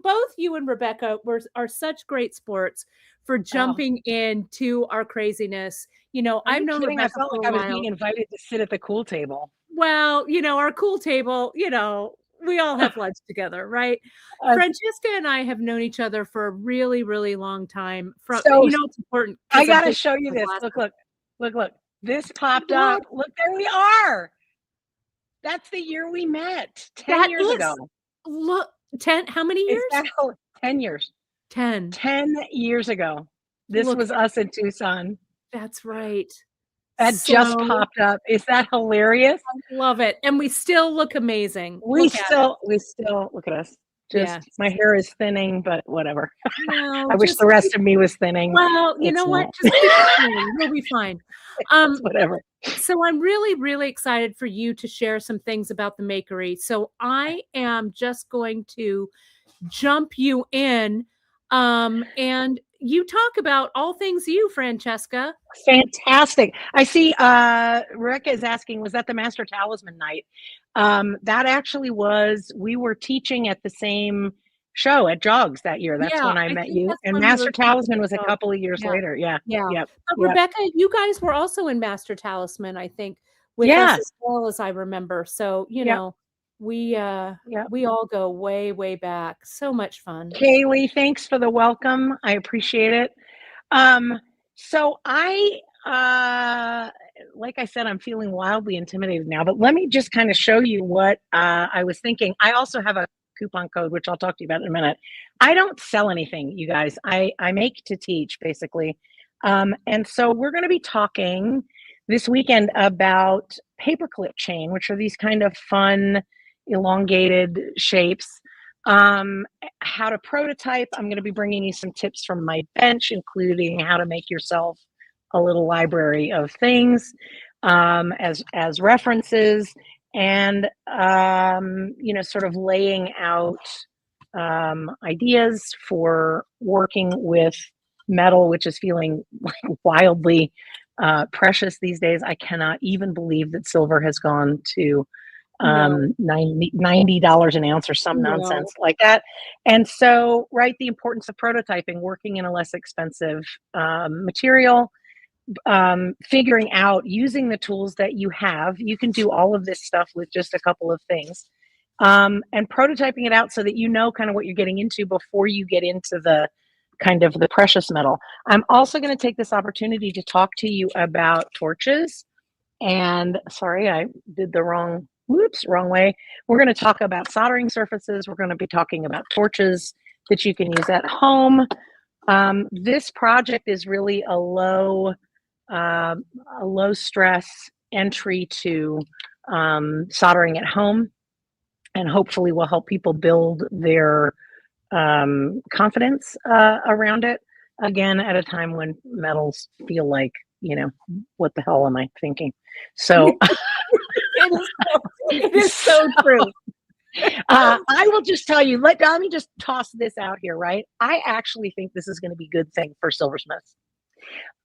both you and Rebecca are such great sports for jumping into our craziness. You know, I've known Rebecca I felt for like a I was while. being invited to sit at the cool table. Well, you know, our cool table, you know, we all have lunch together, right? Francesca and I have known each other for a really, really long time. It's important. I got to show you this. Look. This popped up. Look, there we are. That's the year we met 10 years ago. Look, 10, how many years? 10 years. 10 years ago. This was us in Tucson. That's right. That just popped up. Is that hilarious? I love it. And we still look amazing. We still look at us. My hair is thinning, but whatever. No, I wish the rest of me was thinning. Well, you know what? Just keep it thinning. We'll be fine. Whatever. So I'm really, really excited for you to share some things about the Makery. So I am just going to jump you in and you talk about all things you, Francesca. Fantastic. I see Rebecca is asking, was that the Master Talisman night? That actually was, we were teaching at the same show at Jogs that year. That's when I met you. And Master Talisman was a couple of years later. Yeah. But Rebecca, you guys were also in Master Talisman, I think, with us as well as I remember. So, you know, we all go way, way back. So much fun. Kaylee, thanks for the welcome. I appreciate it. So I, like I said, I'm feeling wildly intimidated now, but let me just kind of show you what I was thinking. I also have a coupon code, which I'll talk to you about in a minute. I don't sell anything, you guys. I make to teach, basically. And so we're going to be talking this weekend about paperclip chain, which are these kind of fun, elongated shapes. How to prototype. I'm going to be bringing you some tips from my bench, including how to make yourself a little library of things as references, and sort of laying out ideas for working with metal, which is feeling like wildly precious these days. I cannot even believe that silver has gone to $90 an ounce or some nonsense like that. And so, the importance of prototyping, working in a less expensive material, figuring out, using the tools that you have. You can do all of this stuff with just a couple of things. and prototyping it out so that you know kind of what you're getting into before you get into the kind of the precious metal. I'm also going to take this opportunity to talk to you about torches. And sorry, I did the wrong way. We're going to talk about soldering surfaces. We're going to be talking about torches that you can use at home. This project is really a low stress entry to soldering at home, and hopefully will help people build their confidence around it, again, at a time when metals feel like, what the hell am I thinking? So it is so true. I will just tell you, let me just toss this out here, right? I actually think this is going to be a good thing for silversmiths.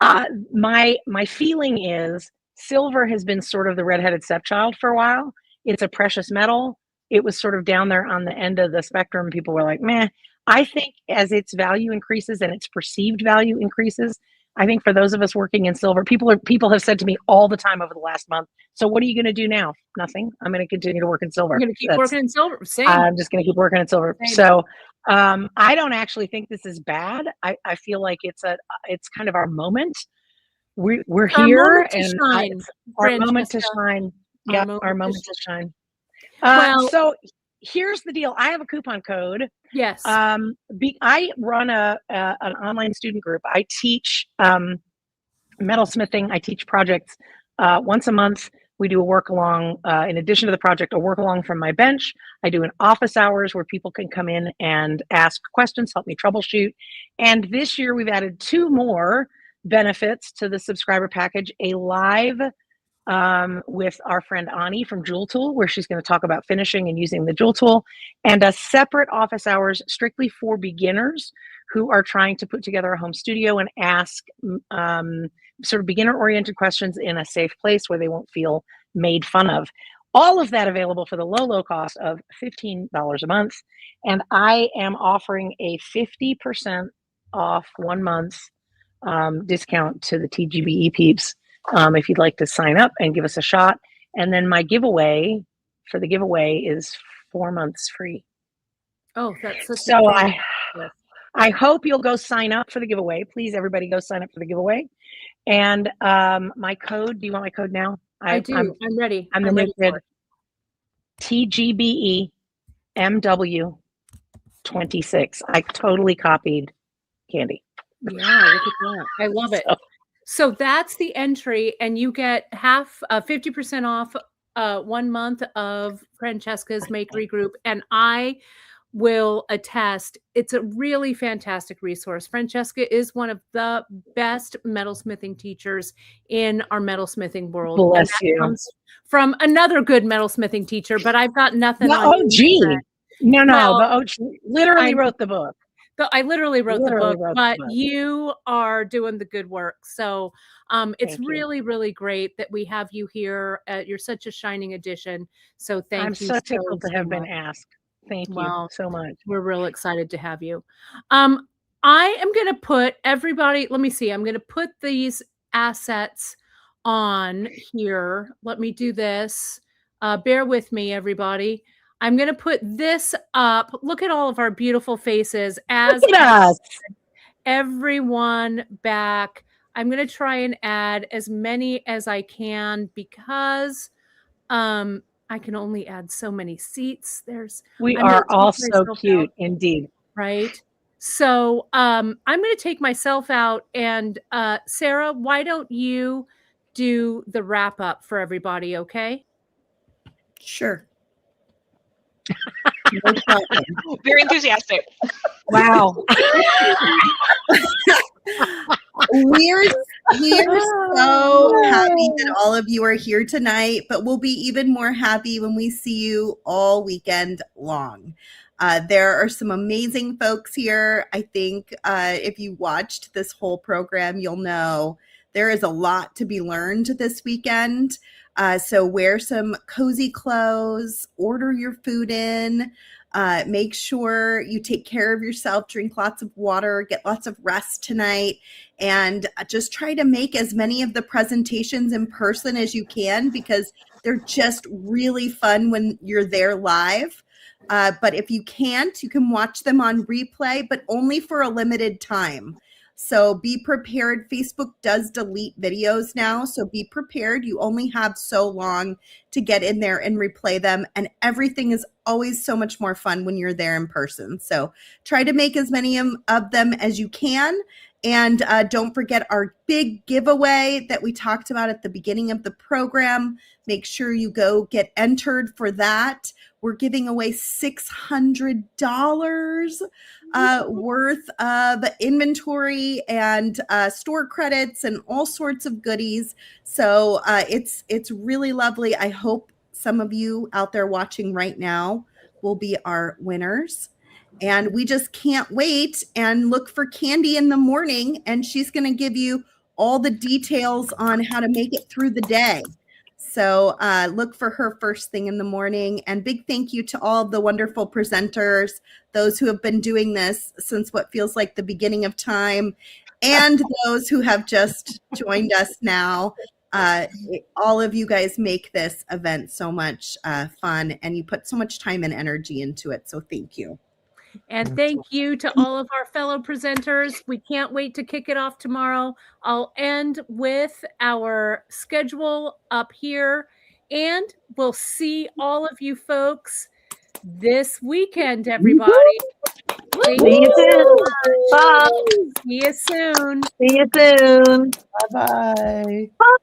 My feeling is silver has been sort of the redheaded stepchild for a while. It's a precious metal. It was sort of down there on the end of the spectrum. People were like, meh. I think as its value increases and its perceived value increases, I think for those of us working in silver, people have said to me all the time over the last month, so what are you going to do now? Nothing. I'm going to continue to work in silver. I'm going to keep working in silver. Same. I'm just going to keep working in silver. Same. So I don't actually think this is bad. I feel like it's kind of our moment. We're here, and our moment to shine. Yeah, our moment to shine. So here's the deal. I have a coupon code. Yes. I run an online student group. I teach metalsmithing. I teach projects once a month. We do a work along, in addition to the project, a work along from my bench. I do an office hours where people can come in and ask questions, help me troubleshoot. And this year we've added 2 more benefits to the subscriber package: a live with our friend Ani from Jewel Tool, where she's going to talk about finishing and using the Jewel Tool, and a separate office hours strictly for beginners who are trying to put together a home studio and ask sort of beginner-oriented questions in a safe place where they won't feel made fun of. All of that available for the low cost of $15 a month. And I am offering a 50% off 1 month discount to the TGBE peeps if you'd like to sign up and give us a shot. And then my giveaway is 4 months free. Oh, that's such so a I hope you'll go sign up for the giveaway. Please, everybody, go sign up for the giveaway. And my code, do you want my code now? I do. I'm ready. I'm the new kid. TGBE MW 26. I totally copied Candy. Yeah, look at that. I love it. So that's the entry, and you get 50% off 1 month of Francesca's Makery Group. And I will attest, it's a really fantastic resource. Francesca is one of the best metalsmithing teachers in our metalsmithing world. Bless you. Comes from another good metalsmithing teacher, but I've got nothing the on OG. No, well, the OG literally wrote the book. I literally wrote the book, but you are doing the good work. So it's really, really great that we have you here. You're such a shining addition. So thank you. I'm so tickled to have been asked. Thank you so much. We're real excited to have you. I am going to put everybody, let me see. I'm going to put these assets on here. Let me do this. Bear with me, everybody. I'm going to put this up. Look at all of our beautiful faces. Look at us. Everyone back. I'm going to try and add as many as I can because I can only add so many seats. We are all so cute, indeed. Right? So I'm going to take myself out. And Sarah, why don't you do the wrap up for everybody, okay? Sure. No problem. Very enthusiastic. Wow. We're so happy that all of you are here tonight, but we'll be even more happy when we see you all weekend long. There are some amazing folks here. I think if you watched this whole program, you'll know there is a lot to be learned this weekend. So wear some cozy clothes, order your food in, Make sure you take care of yourself, drink lots of water, get lots of rest tonight, and just try to make as many of the presentations in person as you can, because they're just really fun when you're there live. But if you can't, you can watch them on replay, but only for a limited time. So be prepared. Facebook does delete videos now, so be prepared. You only have so long to get in there and replay them, and everything is always so much more fun when you're there in person. So try to make as many of them as you can. And don't forget our big giveaway that we talked about at the beginning of the program. Make sure you go get entered for that. We're giving away $600 worth of inventory and store credits and all sorts of goodies. So it's really lovely. I hope some of you out there watching right now will be our winners. And we just can't wait, and look for Candy in the morning, and she's going to give you all the details on how to make it through the day. So look for her first thing in the morning. And big thank you to all of the wonderful presenters, those who have been doing this since what feels like the beginning of time, and those who have just joined us now. All of you guys make this event so much fun, and you put so much time and energy into it. So thank you. And thank you to all of our fellow presenters. We can't wait to kick it off tomorrow. I'll end with our schedule up here, and we'll see all of you folks this weekend, everybody. Thank See you soon. so Bye. much. See you soon. See you soon. Bye-bye. Bye.